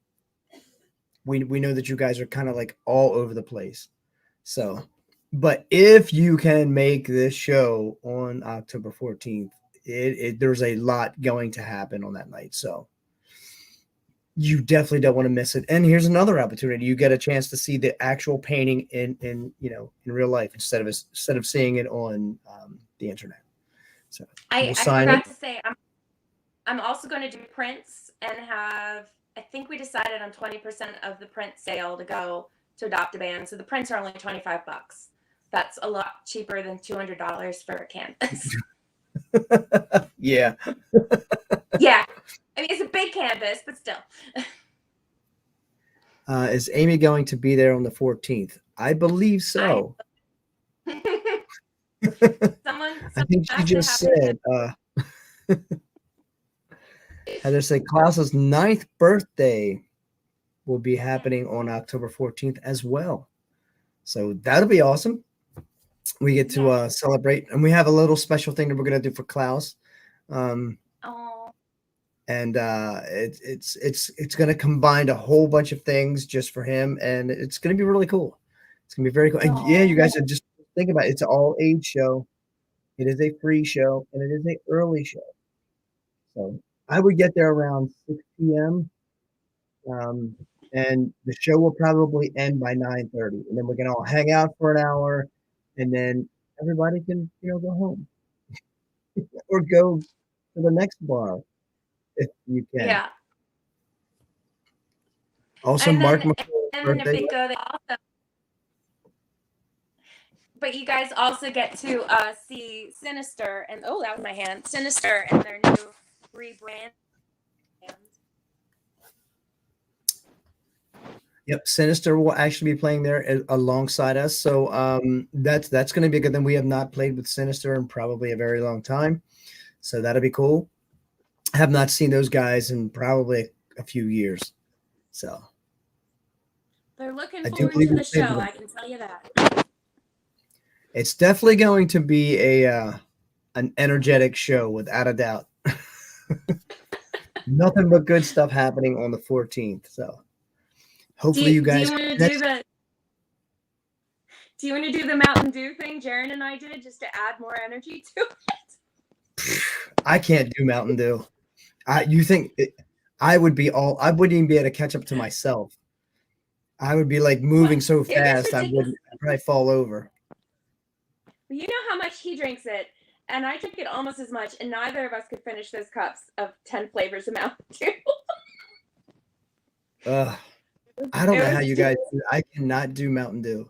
S4: We know that you guys are kind of like all over the place. So, but if you can make this show on October 14th, there's a lot going to happen on that night. So you definitely don't want to miss it. And here's another opportunity. You get a chance to see the actual painting in real life instead of seeing it on the internet. So
S1: I forgot to say, I'm also going to do prints and have, I think we decided on 20% of the print sale to go to Adopt a Band. So the prints are only $25. That's a lot cheaper than $200 for a canvas.
S4: Yeah.
S1: Yeah. I mean, it's a big canvas, but still.
S4: Is Amy going to be there on the 14th? I believe so.
S1: I
S4: think she just said, Heather said Klaus's 9th birthday will be happening on October 14th as well. So that'll be awesome. We get to celebrate, and we have a little special thing that we're going to do for Klaus. And it's going to combine a whole bunch of things just for him, and it's going to be really cool. It's going to be very cool. And yeah, you guys should just think about it. It's an all-age show. It is a free show, and it is an early show. So I would get there around 6 p.m. And the show will probably end by 9:30, and then we can all hang out for an hour, and then everybody can go home or go to the next bar if you can.
S1: Yeah.
S4: Also,
S1: And
S4: Mark
S1: then
S4: McCoy's
S1: and then if
S4: birthday.
S1: they go, they also. But you guys also get to see Sinister and oh, that was my hand. Sinister and their new rebrand.
S4: Yep, Sinister will actually be playing there alongside us. So that's going to be good. Then we have not played with Sinister in probably a very long time, so that'll be cool. I have not seen those guys in probably a few years, so
S1: They're looking
S4: I do
S1: forward
S4: believe
S1: to
S4: we'll
S1: the
S4: play with
S1: show.
S4: them.
S1: I can tell you that.
S4: It's definitely going to be an energetic show without a doubt. Nothing but good stuff happening on the 14th. So hopefully you
S1: Do
S4: guys.
S1: you want to do the? Do you want to do the Mountain Dew thing Jaren and I did just to add more energy to it?
S4: I can't do Mountain Dew. You think I would be all? I wouldn't even be able to catch up to myself. I would be like moving so
S1: It was
S4: fast. I
S1: ridiculous.
S4: would probably fall over.
S1: You know how much he drinks it, and I drink it almost as much, and neither of us could finish those cups of 10 flavors of Mountain Dew.
S4: I don't
S1: It
S4: know
S1: was
S4: how you guys do. I cannot do Mountain Dew.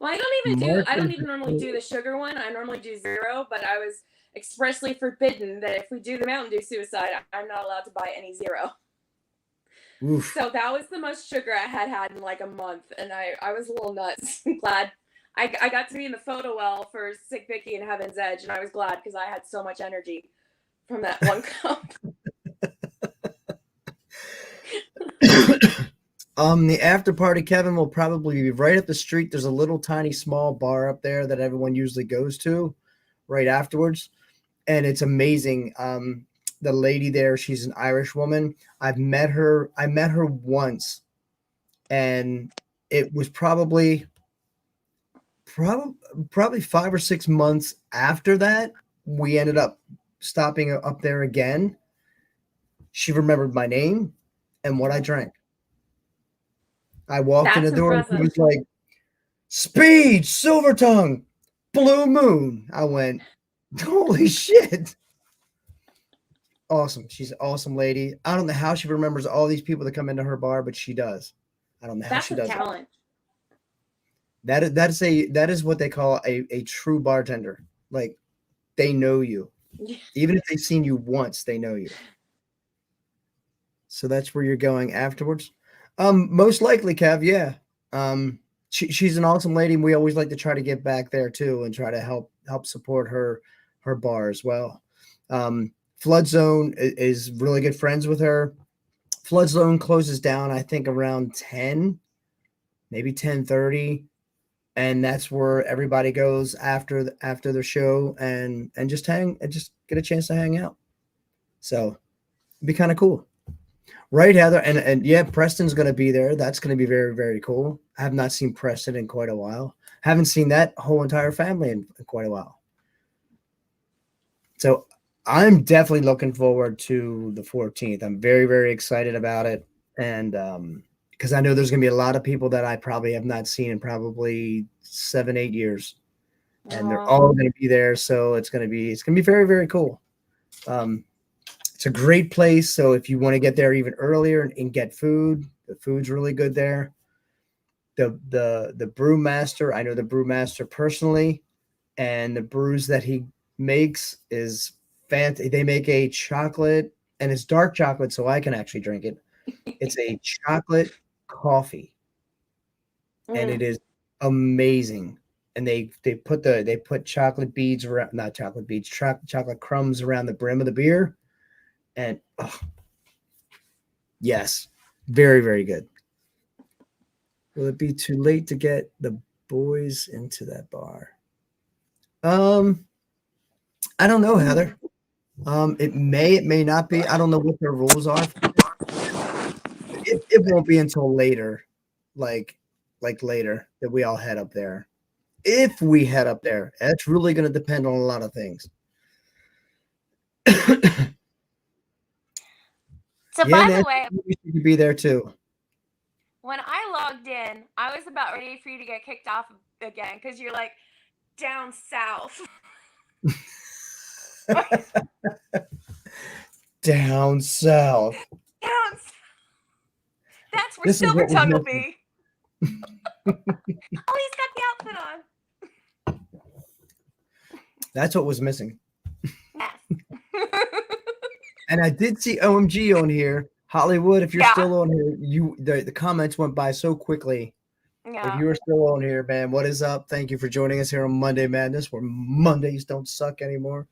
S1: Well, I don't even normally do the sugar one. I normally do zero, but I was expressly forbidden that if we do the Mountain Dew suicide, I'm not allowed to buy any zero.
S4: Oof.
S1: So that was the most sugar I had in like a month, and I was a little nuts. I'm glad I got to be in the photo well for Sick Vicky and Heaven's Edge, and I was glad because I had so much energy from that one cup.
S4: The after party, Kevin, will probably be right up the street. There's a little tiny small bar up there that everyone usually goes to right afterwards. And it's amazing. The lady there, she's an Irish woman. I met her once, and it was probably 5 or 6 months after that, we ended up stopping up there again. She remembered my name and what I drank. I walked in the door and she was like, Speed, Silver Tongue, Blue Moon. I went, holy shit. Awesome. She's an awesome lady. I don't know how she remembers all these people that come into her bar, but she does. I don't know how she does
S1: Talent.
S4: That is what they call a true bartender. Like, they know you. Even if they've seen you once, they know you. So that's where you're going afterwards. Most likely, Kev, yeah. She's an awesome lady, and we always like to try to get back there too and try to help support her bar as well. Flood Zone is really good friends with her. Flood Zone closes down, I think, around 10, maybe 10:30, and that's where everybody goes after the show and just get a chance to hang out. So it'd be kind of cool. Right, Heather, and yeah, Preston's going to be there. That's going to be very, very cool. I have not seen Preston in quite a while. Haven't seen that whole entire family in quite a while. So I'm definitely looking forward to the 14th. I'm very, very excited about it, and because I know there's going to be a lot of people that I probably have not seen in probably 7-8 years, and they're all going to be there. So it's going to be very, very cool. It's a great place. So if you want to get there even earlier and get food, the food's really good there. The brewmaster, I know the brewmaster personally, and the brews that he makes is fantastic. They make a chocolate, and it's dark chocolate, so I can actually drink it. It's a chocolate coffee, and it is amazing. And they put chocolate beads around, not chocolate beads, chocolate crumbs around the brim of the beer. And yes, very, very good. Will it be too late to get the boys into that bar? I don't know, Heather. It may not be. I don't know what their rules are. It won't be until later, like later, that we all head up there. If we head up there, that's really going to depend on a lot of things.
S1: So
S4: yeah,
S1: by the way,
S4: you could be there too.
S1: When I logged in, I was about ready for you to get kicked off again because you're like down south.
S4: Down south.
S1: That's where
S4: This is
S1: Silver
S4: what was
S1: Tongue will
S4: missing.
S1: be. Oh, he's got the outfit on.
S4: That's what was missing.
S1: Yes.
S4: And I did see OMG on here. Hollywood, if you're
S1: Yeah.
S4: still on here, the comments went by so quickly. If
S1: Yeah.
S4: you are still on here, man, what is up? Thank you for joining us here on Monday Madness, where Mondays don't suck anymore.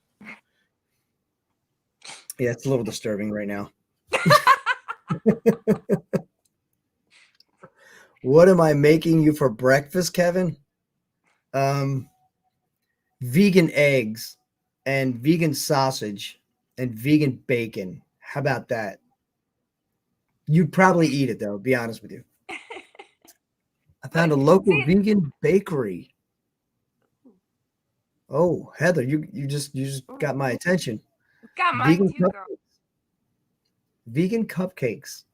S4: Yeah, it's a little disturbing right now. What am I making you for breakfast, Kevin? Vegan eggs and vegan sausage and vegan bacon. How about that? You'd probably eat it though, be honest with you. I found a local vegan bakery. Oh, Heather, you just got my attention.
S1: Got mine
S4: Vegan
S1: too, girl.
S4: Vegan cupcakes.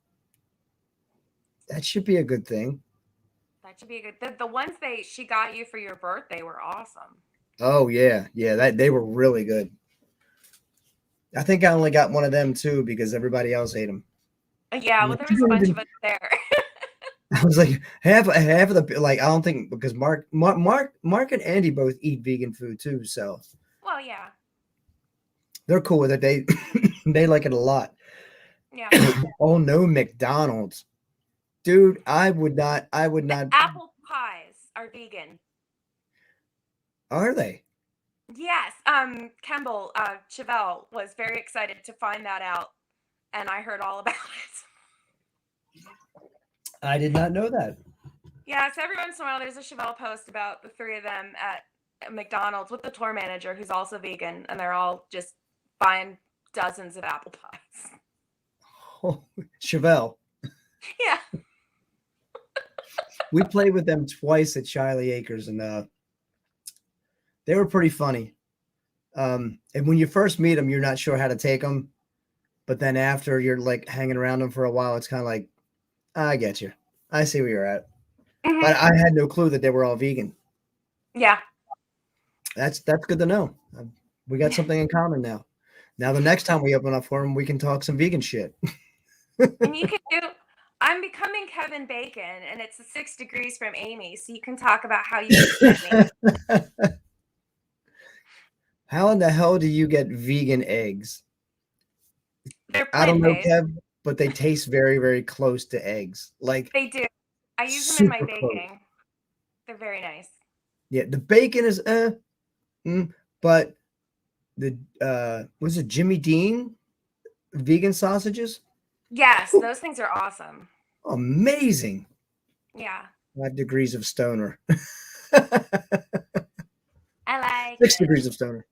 S4: That should be a good thing.
S1: That should be a good. The ones she got you for your birthday were awesome.
S4: Oh yeah, that they were really good. I think I only got one of them too because everybody else ate them.
S1: Yeah, well, there was a bunch of us there.
S4: I was like half of the I don't think because Mark and Andy both eat vegan food too, so.
S1: Well, yeah.
S4: They're cool with it. They like it a lot.
S1: Yeah.
S4: Oh no, McDonald's, dude! I would not.
S1: Apple pies are vegan.
S4: Are they?
S1: Yes. Kemble Chevelle was very excited to find that out, and I heard all about it.
S4: I did not know that.
S1: Yeah, so every once in a while there's a Chevelle post about the three of them at McDonald's with the tour manager who's also vegan, and they're all just buying dozens of apple pies.
S4: Oh, Chevelle.
S1: Yeah.
S4: We played with them twice at Shiley Acres, and they were pretty funny. And when you first meet them, you're not sure how to take them, but then after you're like hanging around them for a while, it's kind of like, I get you. I see where you're at. Mm-hmm. But I had no clue that they were all vegan.
S1: Yeah.
S4: That's good to know. We got something in common now. Now the next time we open up for them, we can talk some vegan shit.
S1: And you can do. I'm becoming Kevin Bacon, and it's 6 degrees from Amy, so you can talk about how you get me.
S4: How in the hell do you get vegan eggs? I don't know, Kev, but they taste very, very close to eggs. Like
S1: they do. I use them in my baking. Close. They're very nice.
S4: Yeah, the bacon is but the was it Jimmy Dean vegan sausages?
S1: Yes, those things are awesome.
S4: Amazing.
S1: Yeah.
S4: 5 degrees of stoner.
S1: I like
S4: 6 degrees of stoner.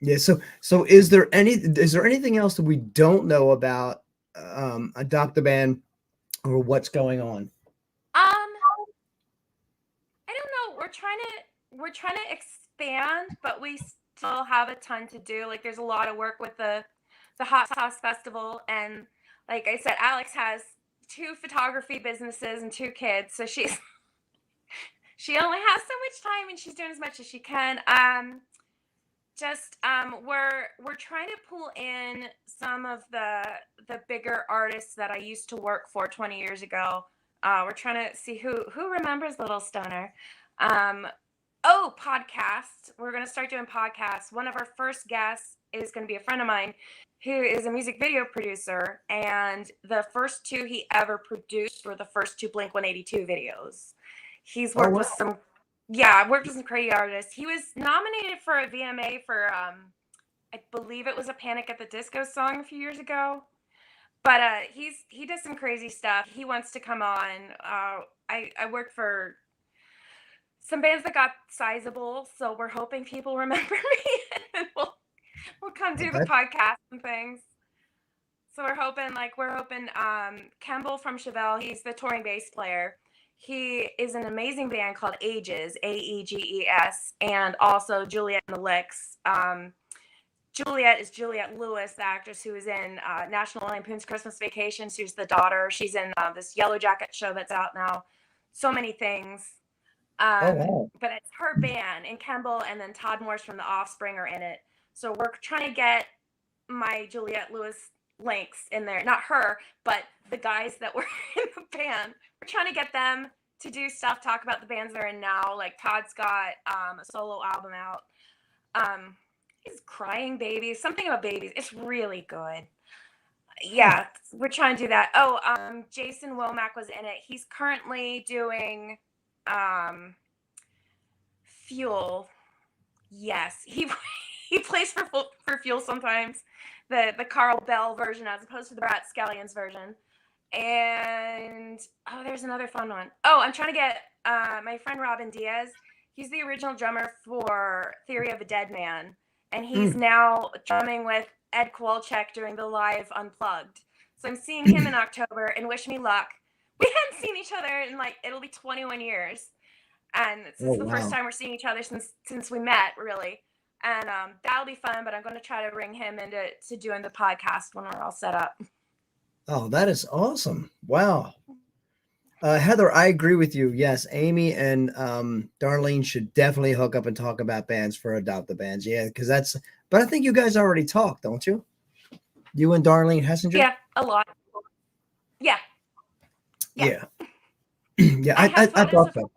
S4: Yeah, so is there anything else that we don't know about Adopt the Band or what's going on?
S1: I don't know. We're trying to expand, but we still have a ton to do. Like there's a lot of work with the Hot Sauce Festival, and like I said, Alex has 2 photography businesses and 2 kids, so she only has so much time, and she's doing as much as she can. We're trying to pull in some of the bigger artists that I used to work for 20 years ago. We're trying to see who remembers Little Stoner. Podcasts. We're going to start doing podcasts. One of our first guests is going to be a friend of mine who is a music video producer, and the first 2 he ever produced were the first 2 Blink-182 videos. He's worked with some. Yeah, I've worked with some crazy artists. He was nominated for a VMA for, I believe it was a Panic at the Disco song a few years ago. But he does some crazy stuff. He wants to come on. I worked for some bands that got sizable, so we're hoping people remember me, and we'll come do the podcast and things. So we're hoping Kemble from Chevelle, he's the touring bass player. He is an amazing band called Ages, Aeges, and also Juliet and the Licks. Juliet is Juliette Lewis, the actress who is in National Lampoon's Christmas Vacation. She's the daughter. She's in this Yellow Jacket show that's out now. So many things.
S4: Wow.
S1: But it's her band, and Kemble and then Todd Morse from The Offspring are in it. So we're trying to get my Juliette Lewis links in there. Not her, but the guys that were in the band. We're trying to get them to do stuff, talk about the bands they're in now. Like Todd's got a solo album out. He's Crying Babies, something about babies. It's really good. Yeah, we're trying to do that. Oh, Jason Womack was in it. He's currently doing Fuel. Yes, he plays for Fuel sometimes. The Carl Bell version as opposed to the Brat Scallions version. And there's another fun one. Oh, I'm trying to get my friend Robin Diaz. He's the original drummer for Theory of a Dead Man, and he's now drumming with Ed Kowalczyk doing the live Unplugged. So I'm seeing him in October, and wish me luck. We hadn't seen each other in it'll be 21 years, and this is the first time we're seeing each other since we met, really. And that'll be fun. But I'm going to try to bring him into doing the podcast when we're all set up.
S4: Oh, that is awesome! Wow. Heather, I agree with you. Yes, Amy and Darlene should definitely hook up and talk about bands for Adopt the Bands. Yeah, because that's. But I think you guys already talked, don't you? You and Darlene Hessinger?
S1: Yeah, a lot. Yeah.
S4: Yeah. Yeah, I thought so.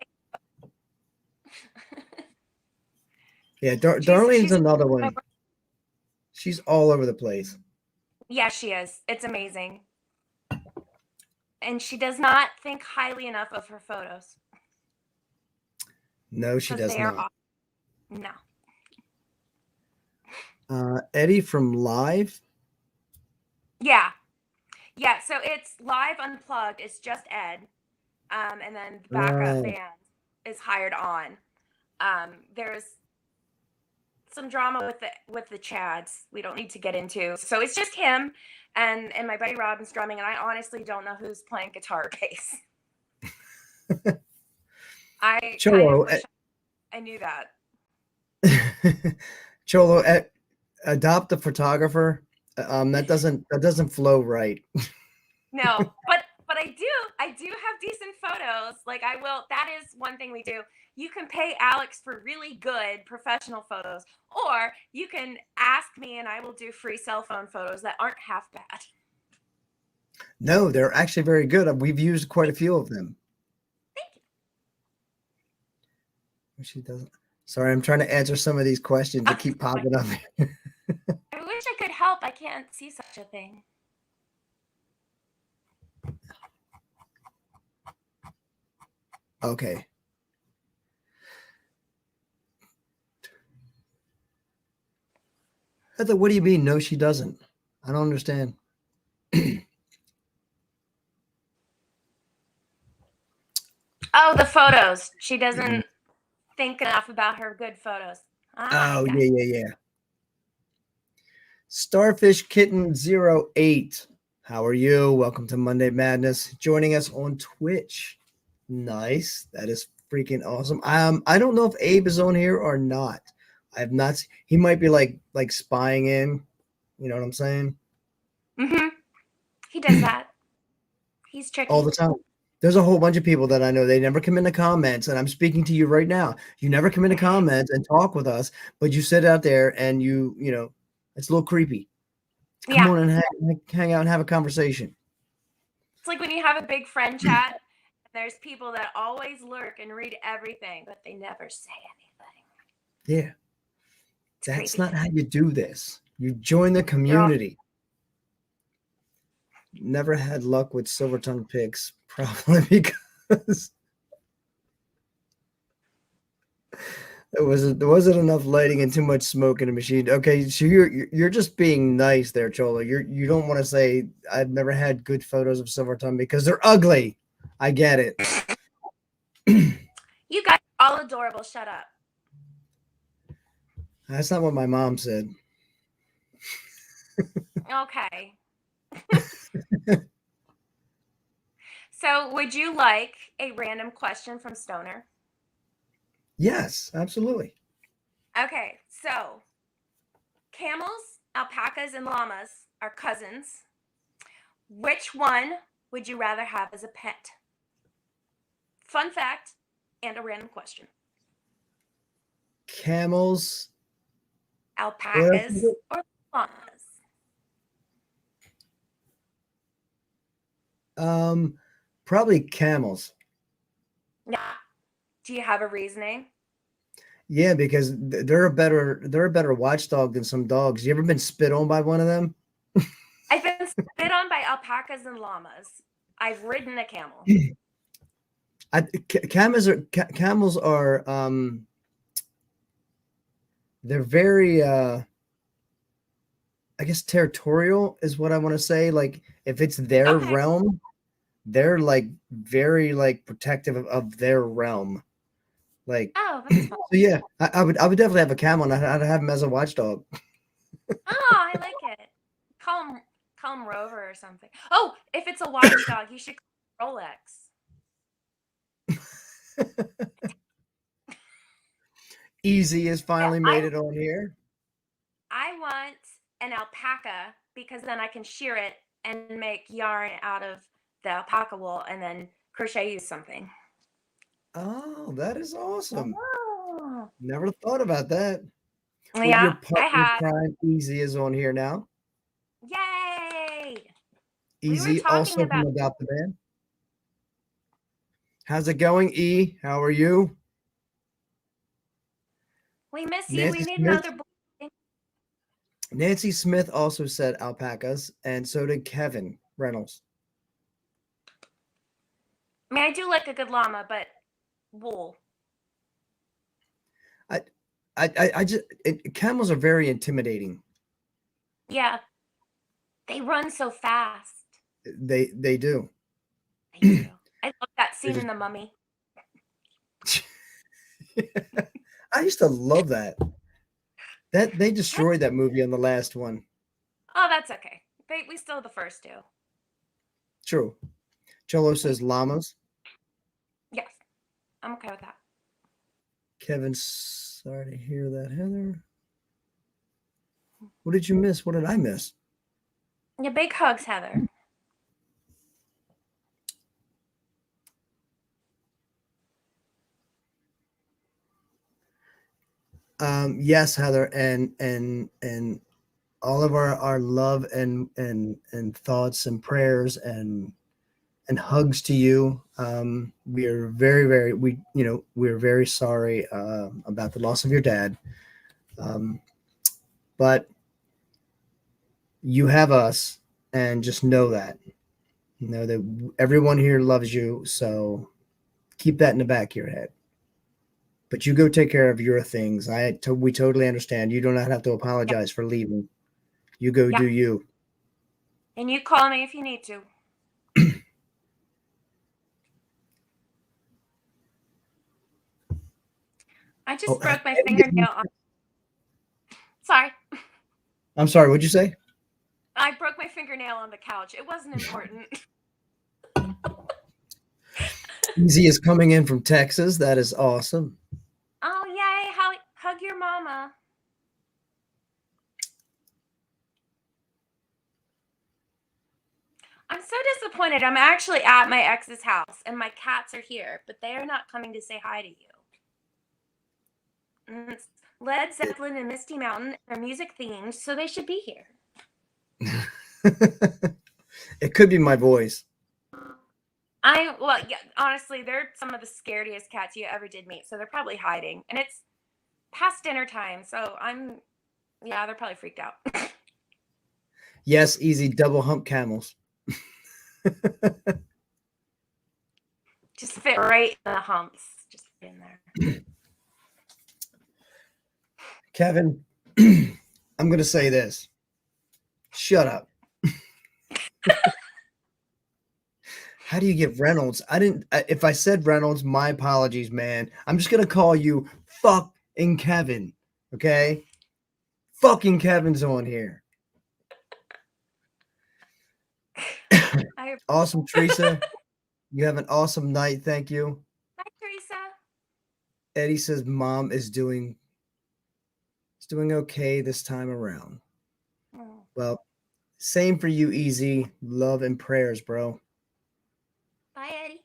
S4: Yeah, Darlene's another one. She's all over the place.
S1: Yeah, she is. It's amazing. And she does not think highly enough of her photos.
S4: No, she does not.
S1: Awesome.
S4: No. Eddie from Live?
S1: Yeah. Yeah, so it's Live Unplugged. It's just Ed. And then the backup band is hired on. There's some drama with the Chads we don't need to get into. So it's just him and my buddy Robin's drumming, and I honestly don't know who's playing guitar or bass.
S4: Cholo,
S1: I knew that.
S4: Cholo, Adopt a Photographer. That doesn't flow right.
S1: No, but I do have decent photos. That is one thing we do. You can pay Alex for really good professional photos, or you can ask me and I will do free cell phone photos that aren't half bad.
S4: No, they're actually very good. We've used quite a few of them.
S1: Thank you.
S4: She doesn't. Sorry, I'm trying to answer some of these questions that keep popping up.
S1: I wish I could help. I can't see such a thing.
S4: Okay. Heather, what do you mean? No, she doesn't. I don't understand.
S1: Oh, the photos. She doesn't think enough about her good photos.
S4: Yeah. Starfish Kitten 08. How are you? Welcome to Monday Madness. Joining us on Twitch. Nice. That is freaking awesome. I don't know if Abe is on here or not. I have not. He might be like spying in. You know what I'm saying?
S1: Mm-hmm. He does that. He's tricky.
S4: All the time. There's a whole bunch of people that I know. They never come into comments, and I'm speaking to you right now. You never come into comments and talk with us, but you sit out there and you know, it's a little creepy. Come on and hang out and have a conversation.
S1: It's like when you have a big friend chat. There's people that always lurk and read everything, but they never say anything.
S4: Yeah. That's not how you do this. You join the community. Never had luck with silver tongue pigs, probably because there wasn't enough lighting and too much smoke in the machine. Okay, so you're just being nice there, Cholo. You don't want to say I've never had good photos of silver tongue because they're ugly. I get it.
S1: You guys are all adorable. Shut up.
S4: That's not what my mom said.
S1: Okay. So, would you like a random question from Stoner?
S4: Yes, absolutely.
S1: Okay, so camels, alpacas, and llamas are cousins. Which one would you rather have as a pet? Fun fact and a random question.
S4: Camels,
S1: alpacas, or llamas?
S4: Probably camels.
S1: Yeah. Do you have a reasoning?
S4: Yeah, because they're a better watchdog than some dogs. You ever been spit on by one of them?
S1: I've been spit on by alpacas and llamas. I've ridden a camel.
S4: Camels are they're very I guess territorial is what I want to say. Like if it's their
S1: Okay.
S4: realm, they're like very like protective of their realm. Like
S1: Oh, that's fun.
S4: so yeah, I would definitely have a camel and I'd have him as a watchdog.
S1: Oh, I like it. Call him Rover or something. Oh, if it's a watchdog, you should call it Rolex.
S4: Easy has
S1: Yeah,
S4: finally made it on here.
S1: I want an alpaca because then I can shear it and make yarn out of the alpaca wool and then crochet you something.
S4: Oh, that is awesome.
S1: Oh.
S4: Never thought about that. Well,
S1: Yeah,
S4: your
S1: I
S4: partner in
S1: have.
S4: crime, Easy, is on here now.
S1: Yay! We were
S4: Easy,
S1: talking
S4: also
S1: about
S4: from About the Band. How's it going, E? How are you?
S1: we miss you.
S4: Nancy
S1: We need
S4: Smith.
S1: another boy.
S4: Nancy Smith also said alpacas, and so did Kevin Reynolds.
S1: I mean, I do like a good llama, but wool.
S4: Camels are very intimidating.
S1: Yeah, they run so fast.
S4: They do.
S1: They do. I love that scene
S4: just-
S1: in The Mummy.
S4: I used to love that. That they destroyed that movie on the last one.
S1: Oh, that's okay. We still have the first two.
S4: True. Cholo says llamas.
S1: Yes, I'm okay with that.
S4: Kevin, sorry to hear that, Heather. What did you miss? What did I miss?
S1: Yeah, big hugs, Heather.
S4: Yes, Heather, and all of our love and thoughts and prayers and hugs to you. We are very we're very sorry about the loss of your dad. But you have us, and just know that everyone here loves you. So keep that in the back of your head. But you go take care of your things. We totally understand. You do not have to apologize for leaving. You go do you.
S1: And you call me if you need to. I just broke my fingernail on. Sorry.
S4: I'm sorry, what'd you say?
S1: I broke my fingernail on the couch. It wasn't important.
S4: Easy is coming in from Texas. That is awesome.
S1: Oh, yay. Hug your mama. I'm so disappointed. I'm actually at my ex's house and my cats are here, but they are not coming to say hi to you. And it's Led Zeppelin and Misty Mountain are music themed, so they should be here.
S4: It could be my voice.
S1: Well, yeah, honestly, they're some of the scariest cats you ever did meet, so they're probably hiding. And it's past dinner time, so they're probably freaked out.
S4: Yes, Easy, double hump camels.
S1: Just fit right in the humps. Just fit in there.
S4: Kevin, I'm going to say this. Shut up. How do you get Reynolds? If I said Reynolds, my apologies, man. I'm just going to call you fucking Kevin. Okay? Fucking Kevin's on here. Awesome, Teresa. You have an awesome night. Thank you.
S1: Hi, Teresa.
S4: Eddie says mom is doing okay this time around.
S1: Oh.
S4: Well, same for you, Easy. Love and prayers, bro.
S1: Bye, Eddie.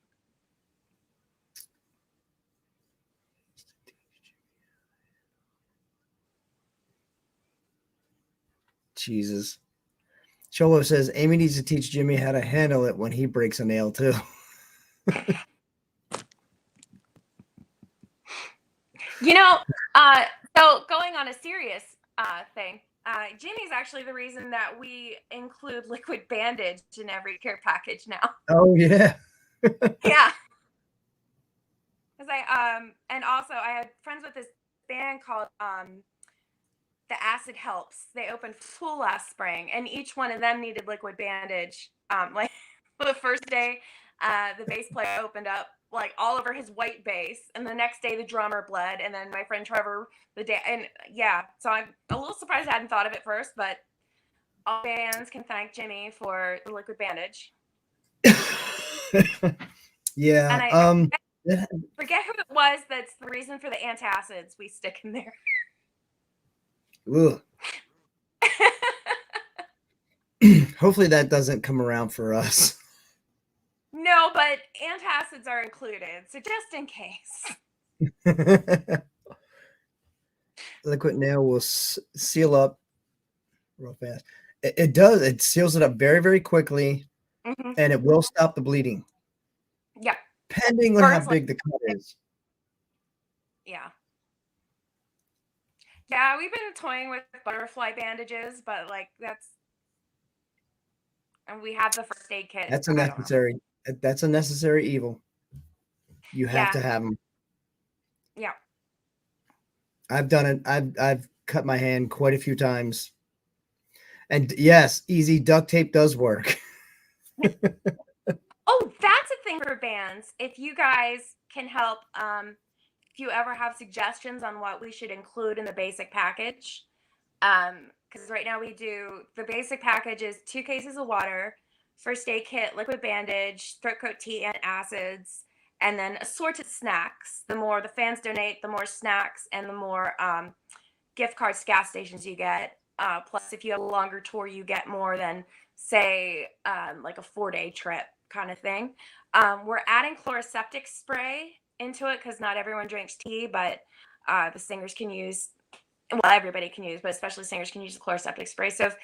S4: Jesus. Cholo says Amy needs to teach Jimmy how to handle it when he breaks a nail too.
S1: So going on a serious thing, Jimmy's actually the reason that we include liquid bandage in every care package now.
S4: Oh yeah.
S1: Yeah. Because and also I had friends with this band called The Acid Helps. They opened Fool last spring, and each one of them needed liquid bandage. Like the first day, the bass player opened up like all over his white bass, and the next day the drummer bled, and then my friend Trevor and yeah. So I'm a little surprised I hadn't thought of it first, but all bands can thank Jimmy for the liquid bandage.
S4: Yeah.
S1: And I forget who it was that's the reason for the antacids we stick in there.
S4: Ugh. Hopefully that doesn't come around for us.
S1: No, but antacids are included, so just in case.
S4: Liquid nail will seal up real fast. It does. It seals it up very, very quickly, and it will stop the bleeding.
S1: Yeah.
S4: Depending on how big the cut is.
S1: Yeah. Yeah, we've been toying with butterfly bandages, but like and we have the first aid kit.
S4: That's a necessary evil. You have to have them.
S1: Yeah.
S4: I've done it. I've cut my hand quite a few times. And yes, easy duct tape does work.
S1: Oh, that's a thing for bands. If you guys can help, if you ever have suggestions on what we should include in the basic package, because right now we do the basic package is 2 cases of water, first aid kit, liquid bandage, throat coat tea, and acids, and then assorted snacks. The more the fans donate, the more snacks and the more gift cards to gas stations you get. Plus, if you have a longer tour, you get more than, say, like a 4-day trip kind of thing. We're adding chloroseptic spray into it because not everyone drinks tea, but the singers can use, well, everybody can use, but especially singers can use the chloroseptic spray. So if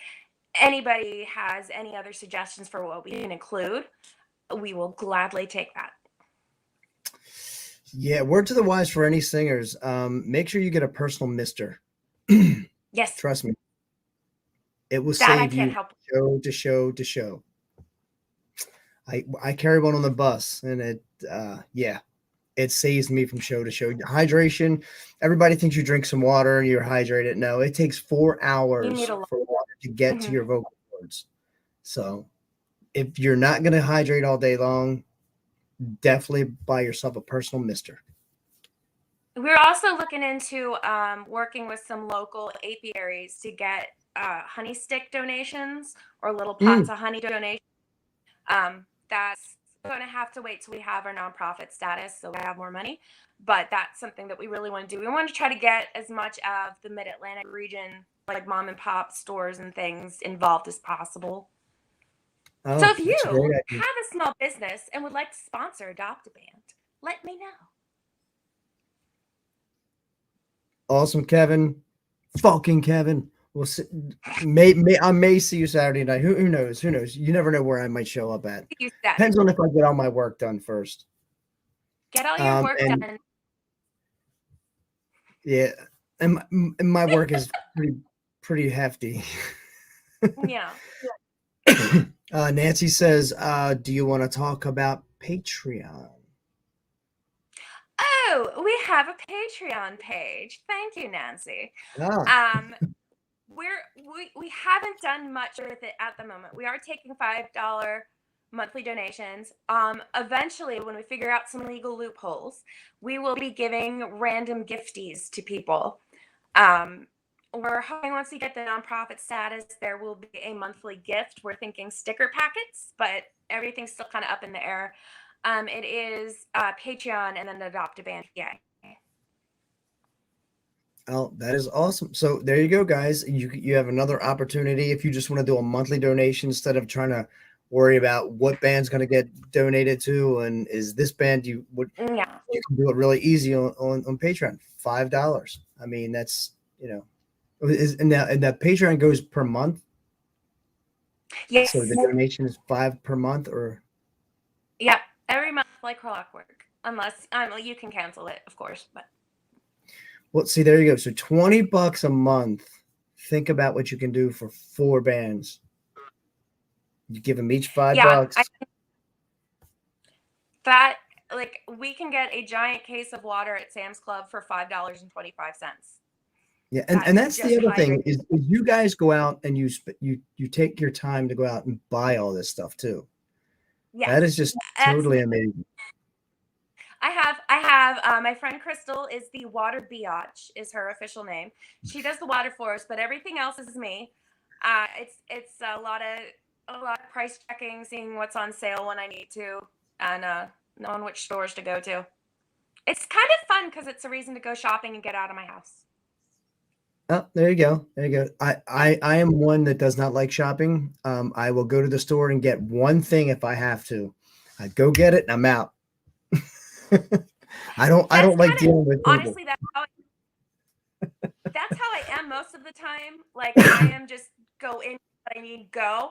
S1: anybody has any other suggestions for what we can include, we will gladly take that.
S4: Yeah, word to the wise for any singers. Make sure you get a personal mister.
S1: Yes.
S4: Trust me. It will
S1: That
S4: save you show to show to show. I carry one on the bus, and it saves me from show to show. Hydration. Everybody thinks you drink some water and you're hydrated. No, it takes 4 hours for water to get to your vocal cords. So if you're not going to hydrate all day long, definitely buy yourself a personal mister.
S1: We're also looking into working with some local apiaries to get honey stick donations or little pots of honey donations. That's going to have to wait till we have our nonprofit status so we have more money. But that's something that we really want to do. We want to try to get as much of the Mid-Atlantic region, like mom and pop stores and things, involved as possible. So if you have a small business and would like to sponsor Adopt a Band, let me know.
S4: Awesome, Kevin. Fucking Kevin. We'll see. I may see you Saturday night. Who knows? Who knows? You never know where I might show up at. Depends on if I get all my work done first.
S1: Get all your work done.
S4: Yeah, and my work is pretty hefty.
S1: Yeah.
S4: Nancy says, do you want to talk about Patreon?
S1: Oh, we have a Patreon page. Thank you, Nancy. We haven't done much with it at the moment. We are taking $5 monthly donations. Eventually, when we figure out some legal loopholes, we will be giving random gifties to people. We're hoping once we get the nonprofit status, there will be a monthly gift. We're thinking sticker packets, but everything's still kind of up in the air. It is Patreon and then Adopt a Band. Yeah.
S4: Oh, that is awesome. So there you go, guys. You have another opportunity if you just want to do a monthly donation instead of trying to worry about what band's going to get donated to and is this band you can do it really easy on Patreon. $5. I mean, that's, and the Patreon goes per month.
S1: Yes.
S4: So the donation is $5 per month, or
S1: Yep. Every month, like clockwork. Unless you can cancel it, of course. But
S4: well, see, there you go. So $20 a month. Think about what you can do for 4 bands. You give them each $5.
S1: yeah, that like we can get a giant case of water at Sam's Club for $5.25.
S4: Yeah,
S1: That
S4: and
S1: is
S4: that's the
S1: just
S4: other thing
S1: hydrated.
S4: is you guys go out and you take your time to go out and buy all this stuff too.
S1: Yeah.
S4: That is just totally amazing.
S1: I have my friend Crystal is the water biatch is her official name. She does the water for us, but everything else is me. It's a lot of price checking, seeing what's on sale when I need to, and knowing which stores to go to. It's kind of fun because it's a reason to go shopping and get out of my house.
S4: Oh, there you go. There you go. I am one that does not like shopping. I will go to the store and get one thing if I have to. I go get it and I'm out. I don't like dealing with people.
S1: Honestly, that's how I am most of the time. Like I am just go in what I need go.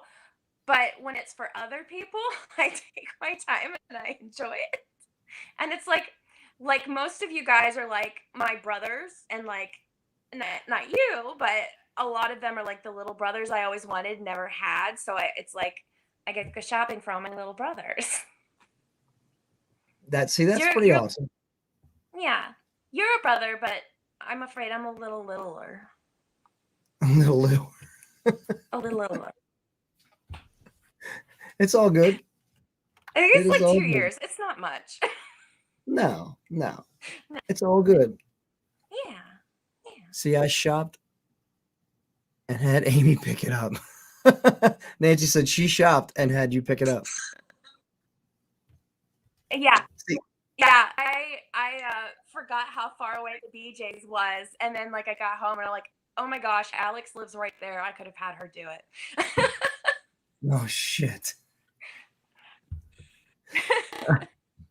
S1: But when it's for other people, I take my time and I enjoy it. And it's like most of you guys are like my brothers, and like not you, but a lot of them are like the little brothers I always wanted, never had. So it's like I get to go shopping for my little brothers.
S4: That's
S1: You're-
S4: pretty
S1: you're-
S4: awesome.
S1: Yeah, you're a brother, but I'm afraid I'm a little littler.
S4: A little.
S1: A little littler.
S4: It's all good.
S1: I think
S4: It
S1: it's
S4: is
S1: like
S4: all
S1: 2
S4: good.
S1: years. It's not much.
S4: No. It's all good.
S1: Yeah.
S4: See, I shopped and had Amy pick it up. Nancy said she shopped and had you pick it up.
S1: Yeah.
S4: See.
S1: Yeah. I forgot how far away the BJ's was, and then like I got home and I'm like, oh my gosh, Alex lives right there. I could have had her do it.
S4: Oh shit.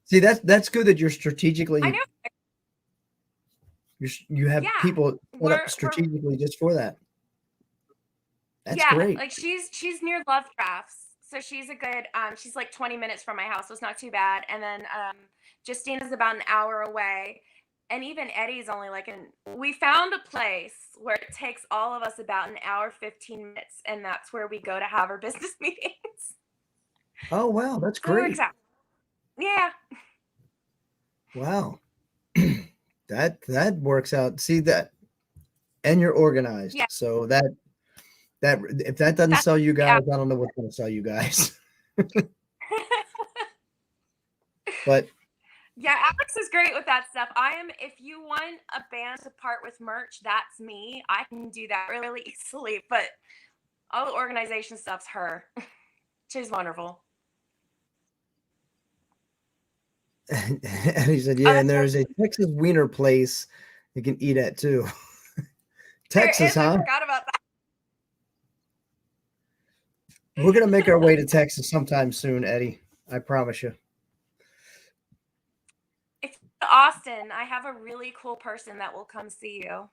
S4: See, that's good that you're strategically.
S1: I know.
S4: You have
S1: Yeah,
S4: people set
S1: we're-
S4: up strategically just for that. That's
S1: yeah,
S4: great.
S1: like she's near Love Crafts, so she's a good she's like 20 minutes from my house, so it's not too bad. And then Justina's about an hour away, and even Eddie's only like we found a place where it takes all of us about an hour 15 minutes, and that's where we go to have our business meetings.
S4: Oh wow, that's
S1: So it
S4: great.
S1: works out. Yeah.
S4: Wow. that works out. See that, and you're organized.
S1: Yeah.
S4: So that if that doesn't sell you guys, I don't know what's going to sell you guys. But
S1: yeah, Alex is great with that stuff. If you want a band to part with merch, that's me. I can do that really easily, but all the organization stuff's her. She's wonderful.
S4: and he said, yeah, and there's a Texas wiener place you can eat at too. Texas,
S1: I
S4: huh?
S1: forgot about that.
S4: We're gonna make our way to Texas sometime soon, Eddie. I promise you.
S1: If Austin, I have a really cool person that will come see you.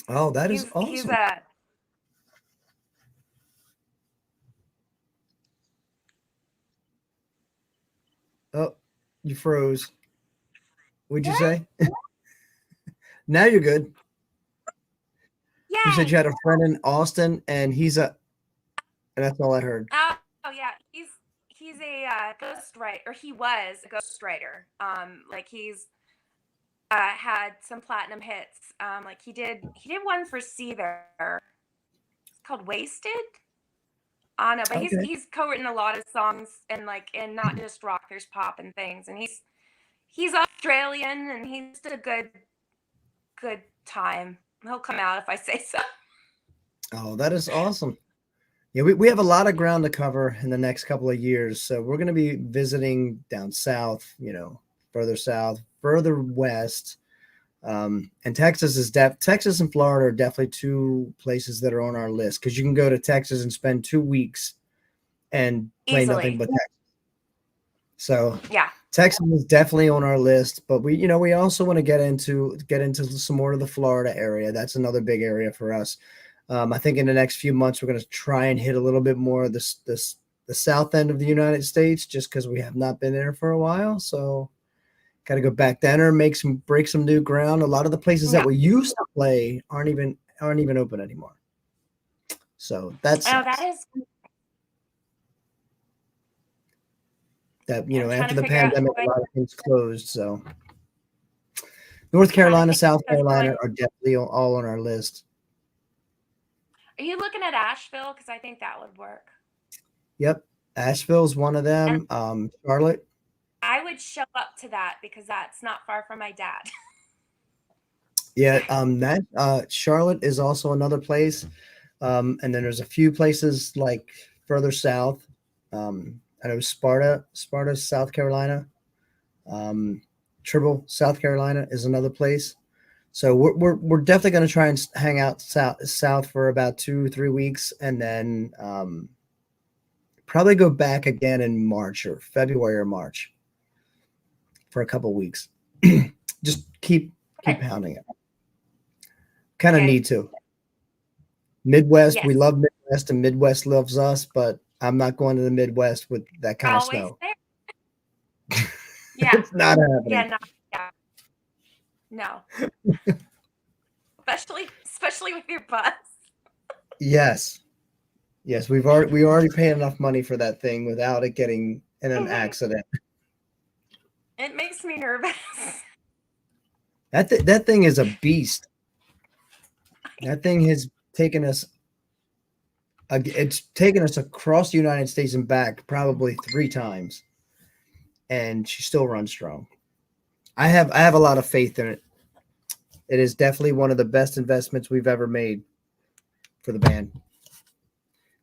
S4: Oh, that is
S1: He's
S4: awesome. Oh, you froze. What'd you say? Now you're good.
S1: Yeah.
S4: You said you had a friend in Austin, and and that's all I heard.
S1: Oh yeah, he's a ghost writer, or he was a ghost writer. Like he's had some platinum hits. Like he did one for Seether. It's called Wasted. I don't know, but
S4: Okay.
S1: he's co-written a lot of songs, and not just rock, there's pop and things. And he's Australian, and he's a good time. He'll come out if I say so.
S4: Oh, that is awesome. Yeah, we have a lot of ground to cover in the next couple of years. So we're going to be visiting down south, further south, further west. And Texas and Florida are definitely two places that are on our list, because you can go to Texas and spend 2 weeks and play
S1: Easily.
S4: nothing but Texas. So
S1: Yeah.
S4: Texas is definitely on our list, but we also want to get into some more of the Florida area. That's another big area for us. I think in the next few months we're going to try and hit a little bit more of the south end of the United States, just because we have not been there for a while. So got to go back down there, break some new ground. A lot of the places that we used to play aren't even open anymore. So that's
S1: that is.
S4: that
S1: I'm trying
S4: after
S1: to
S4: the
S1: figure out
S4: pandemic,
S1: who
S4: a lot of things closed. So North Carolina, South
S1: that's
S4: Carolina
S1: like-
S4: are definitely all on our list.
S1: Are you looking at Asheville? Because I think that would work.
S4: Yep, Asheville's one of them. Charlotte.
S1: I would show up to that because that's not far from my dad.
S4: Yeah, that Charlotte is also another place. And then there's a few places like further south. I know Sparta, South Carolina. Tribble, South Carolina is another place. So we're definitely going to try and hang out south for about 2-3 weeks, and then probably go back again in March or February or March for a couple weeks. Just keep pounding it. Kind of need to. Midwest, we love Midwest, and Midwest loves us, but I'm not going to the Midwest with that kind of snow.
S1: There. Yeah.
S4: It's not happening.
S1: No. especially with your bus.
S4: Yes. We already paid enough money for that thing without it getting in an accident.
S1: It makes me nervous.
S4: That thing is a beast. That thing has taken us. It's taken us across the United States and back probably 3 times, and she still runs strong. I have a lot of faith in it. It is definitely one of the best investments we've ever made for the band.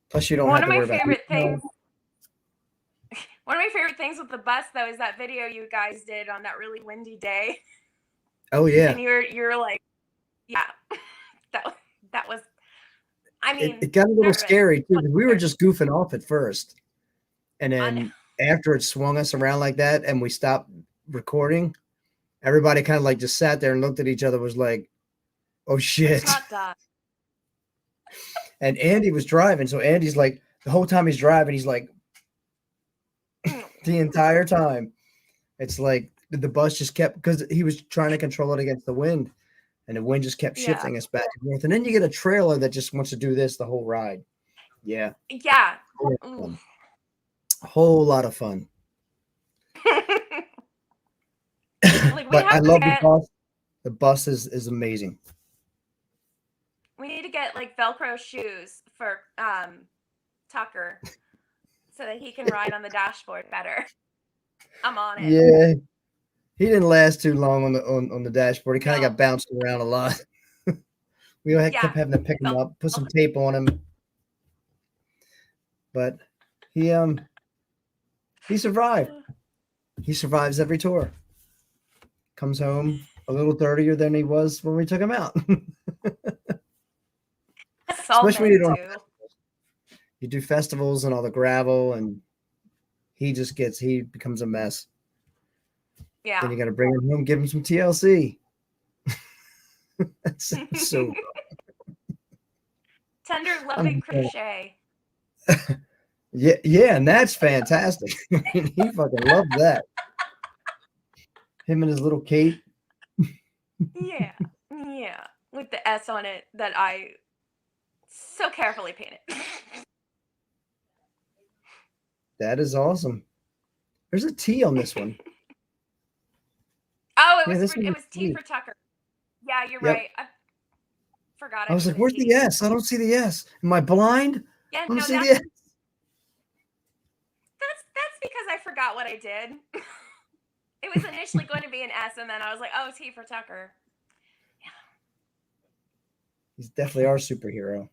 S4: Plus, you don't have to worry about it.
S1: One of my favorite things with the bus, though, is that video you guys did on that really windy day.
S4: Oh yeah,
S1: and you're like, yeah, that was. I mean,
S4: it got a little scary too, because we were just goofing off at first, and then after it swung us around like that, and we stopped recording, everybody kind of like just sat there and looked at each other, was like, "Oh shit!" And Andy was driving, so Andy's like, the whole time he's driving, he's like, the entire time, it's like the bus just kept, because he was trying to control it against the wind. And the wind just kept shifting us back and forth. And then you get a trailer that just wants to do this the whole ride. Yeah.
S1: Yeah.
S4: A whole lot of fun. But I love the bus. The bus is amazing.
S1: We need to get like Velcro shoes for Tucker so that he can ride on the dashboard better. I'm on it.
S4: Yeah. He didn't last too long on the dashboard. He kind of got bounced around a lot. We kept having to pick him up, put some tape on him. But he survived. He survives every tour. Comes home a little dirtier than he was when we took him out. Especially when you do festivals and all the gravel, and he becomes a mess.
S1: Yeah.
S4: Then you got to bring him home, give him some TLC. That's so
S1: tender loving crochet.
S4: Yeah, and that's fantastic. I mean, he fucking loved that. Him and his little cape.
S1: Yeah, with the S on it that I so carefully painted.
S4: That is awesome. There's a T on this one.
S1: Oh, it was T for Tucker. Yeah, you're right. I forgot.
S4: I was like, "Where's the S? I don't see the S. Am I blind?
S1: Yeah,
S4: I don't see the S."
S1: That's because I forgot what I did. It was initially going to be an S, and then I was like, "Oh, T for Tucker." Yeah.
S4: He's definitely our superhero.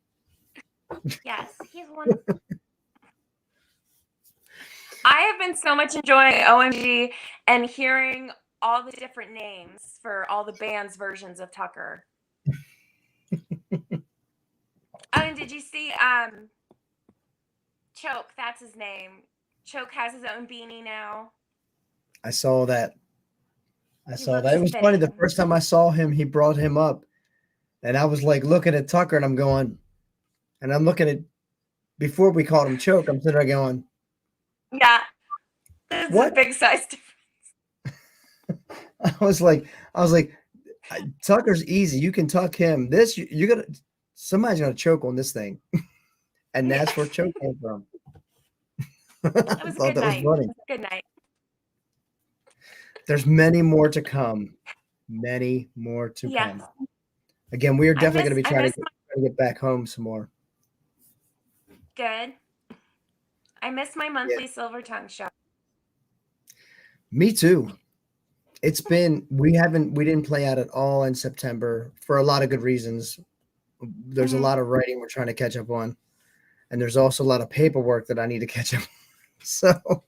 S1: Yes, he's one. I have been so much enjoying OMG and hearing all the different names for all the band's versions of Tucker. And did you see Choke? That's his name. Choke has his own beanie now.
S4: I saw that. It was funny. The first time I saw him, he brought him up, and I was like looking at Tucker, and I'm going, And I'm looking at before we called him Choke. I'm sitting there going,
S1: Yeah. There's a
S4: what?
S1: big size difference.
S4: I was like, Tucker's easy. You can tuck him. This you're gonna somebody's gonna choke on this thing, and that's where choke came from.
S1: It
S4: I
S1: was a
S4: thought
S1: good
S4: that was
S1: night.
S4: funny.
S1: Good night.
S4: There's many more to come. Many more to
S1: Yes.
S4: come. Again, we are definitely going to be
S1: I
S4: trying
S1: miss
S4: to get back home some more.
S1: Good. I miss my monthly Silver Tongue show.
S4: Me too. It's been we didn't play out at all in September for a lot of good reasons. There's a lot of writing we're trying to catch up on, and there's also a lot of paperwork that I need to catch up on. So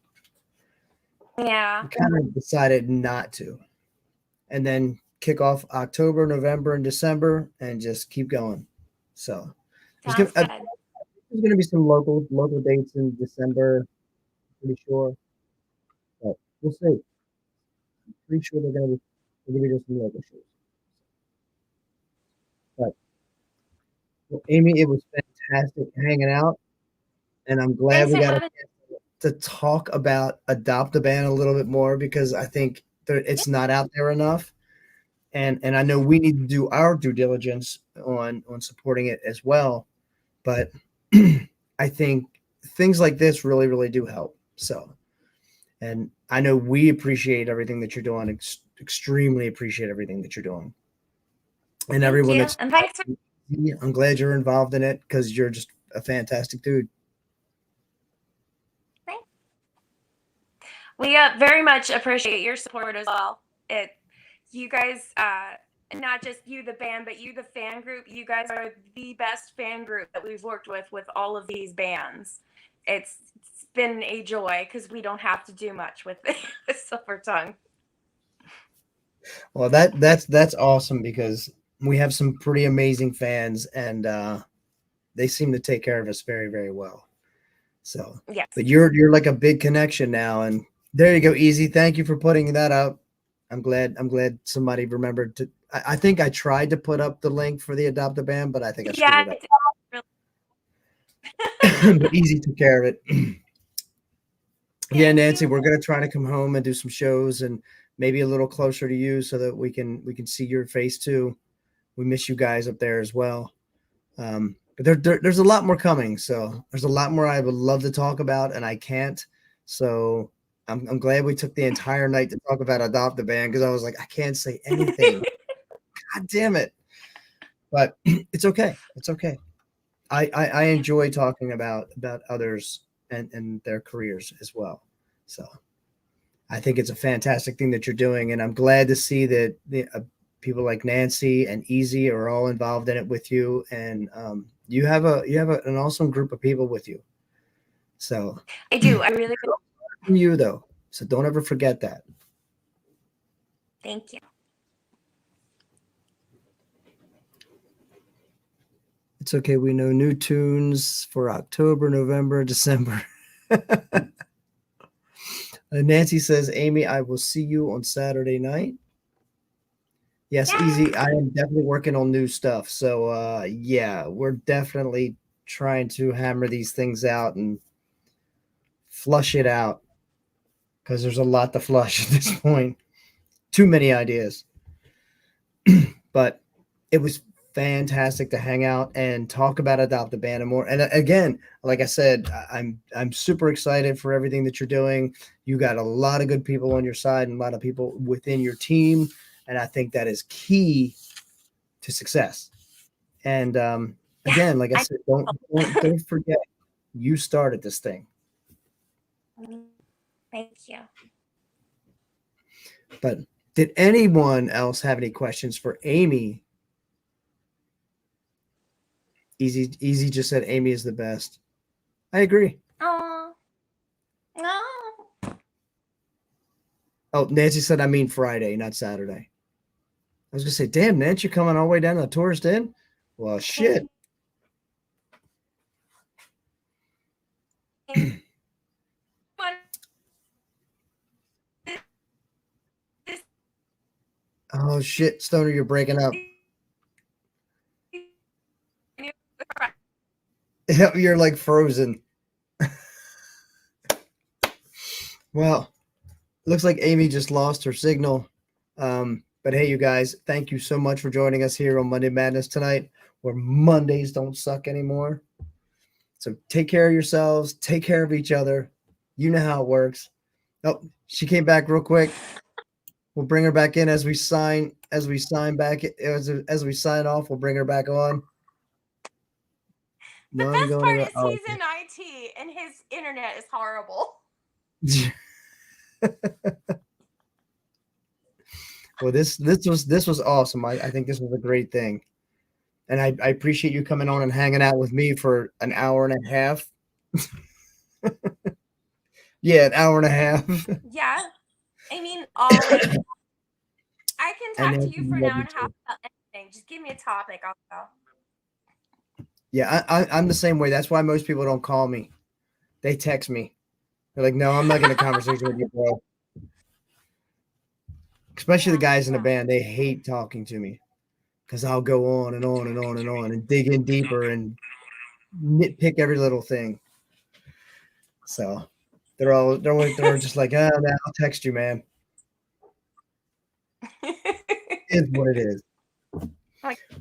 S1: Yeah.
S4: we kind of decided not to. And then kick off October, November, and December and just keep going. So there's
S1: Sounds good.
S4: going to be some local dates in December, pretty sure. But we'll see. I'm pretty sure they're going to be just some local shows. But well, Amy, it was fantastic hanging out, and I'm glad
S1: Thanks
S4: we
S1: for
S4: got
S1: having
S4: to talk about Adopt a Band a little bit more because I think it's not out there enough. And I know we need to do our due diligence on supporting it as well. But I think things like this really, really do help. So, and I know we appreciate everything that you're doing, extremely appreciate everything that you're doing. And everyone that's,
S1: and thanks for
S4: I'm glad you're involved in it because you're just a fantastic dude.
S1: We very much appreciate your support as well. You guys, not just you, the band, but you, the fan group. You guys are the best fan group that we've worked with all of these bands. It's been a joy because we don't have to do much with Silver Tongue.
S4: Well, that's awesome because we have some pretty amazing fans, and they seem to take care of us very, very well. So,
S1: yes.
S4: But you're like a big connection now, and there you go, Easy. Thank you for putting that up. I'm glad somebody remembered to. I think I tried to put up the link for the Adopt a Band, but I think I screwed it up. But Easy took care of it. Yeah, Nancy, we're gonna try to come home and do some shows and maybe a little closer to you so that we can see your face too. We miss you guys up there as well. But there's a lot more coming. So there's a lot more I would love to talk about and I can't. So I'm glad we took the entire night to talk about Adopt a Band because I was like, I can't say anything. God damn it. But it's okay. It's okay. I enjoy talking about others and their careers as well. So I think it's a fantastic thing that you're doing. And I'm glad to see that people like Nancy and Easy are all involved in it with you. And you have an awesome group of people with you. So
S1: I do. I really do.
S4: From you though. So don't ever forget that.
S1: Thank you.
S4: It's okay. We know new tunes for October, November, December. Nancy says, Amy, I will see you on Saturday night. Yes, Easy. I am definitely working on new stuff. So, yeah, we're definitely trying to hammer these things out and flush it out because there's a lot to flush at this point. Too many ideas. But it was fantastic to hang out and talk about Adopt a Band and more. And again, like I said, I'm super excited for everything that you're doing. You got a lot of good people on your side and a lot of people within your team. And I think that is key to success. And again, like I said, don't forget you started this thing.
S1: Thank you.
S4: But did anyone else have any questions for Amy? Easy just said Amy is the best. I agree.
S1: Oh, no.
S4: Oh, Nancy said, I mean Friday, not Saturday. I was going to say, damn, Nancy, you're coming all the way down to the Tourist Inn? Well, shit. Oh, shit, Stoner, you're breaking up. You're like frozen. Well, looks like Amy just lost her signal. But hey, you guys, thank you so much for joining us here on Monday Madness tonight, where Mondays don't suck anymore. So take care of yourselves, take care of each other. You know how it works. Oh, she came back real quick. We'll bring her back in as we sign back as we sign off. We'll bring her back on.
S1: The best part is he's in IT and his internet is horrible.
S4: Well, this was awesome. I think this was a great thing. And I appreciate you coming on and hanging out with me for an hour and a half. Yeah, an hour and a half.
S1: Yeah. I mean, always. I can talk to you for an hour and a half about anything. Just give me a topic. I'll go.
S4: Yeah, I'm the same way. That's why most people don't call me. They text me. They're like, no, I'm not getting a conversation with you, bro. Especially the guys in the band. They hate talking to me because I'll go on and on and on and on and dig in deeper and nitpick every little thing. So they're just like, man, I'll text you, man. It's what it is.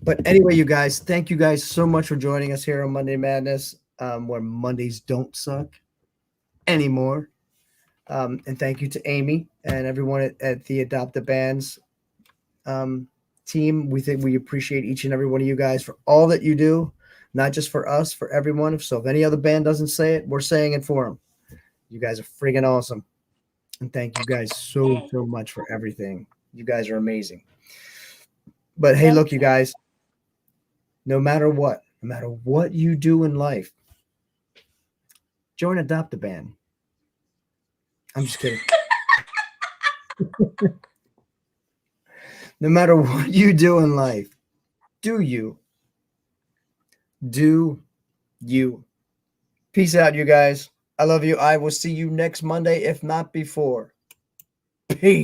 S4: But anyway, you guys, thank you guys so much for joining us here on Monday Madness, where Mondays don't suck anymore. And thank you to Amy and everyone at the Adopt a Bands team. We appreciate each and every one of you guys for all that you do, not just for us, for everyone. So if any other band doesn't say it, we're saying it for them. You guys are freaking awesome. And thank you guys so much for everything. You guys are amazing. But hey, look, you guys, no matter what you do in life, join Adopt a Band. I'm just kidding. No matter what you do in life, do you. Peace out, you guys. I love you. I will see you next Monday, if not before. Peace.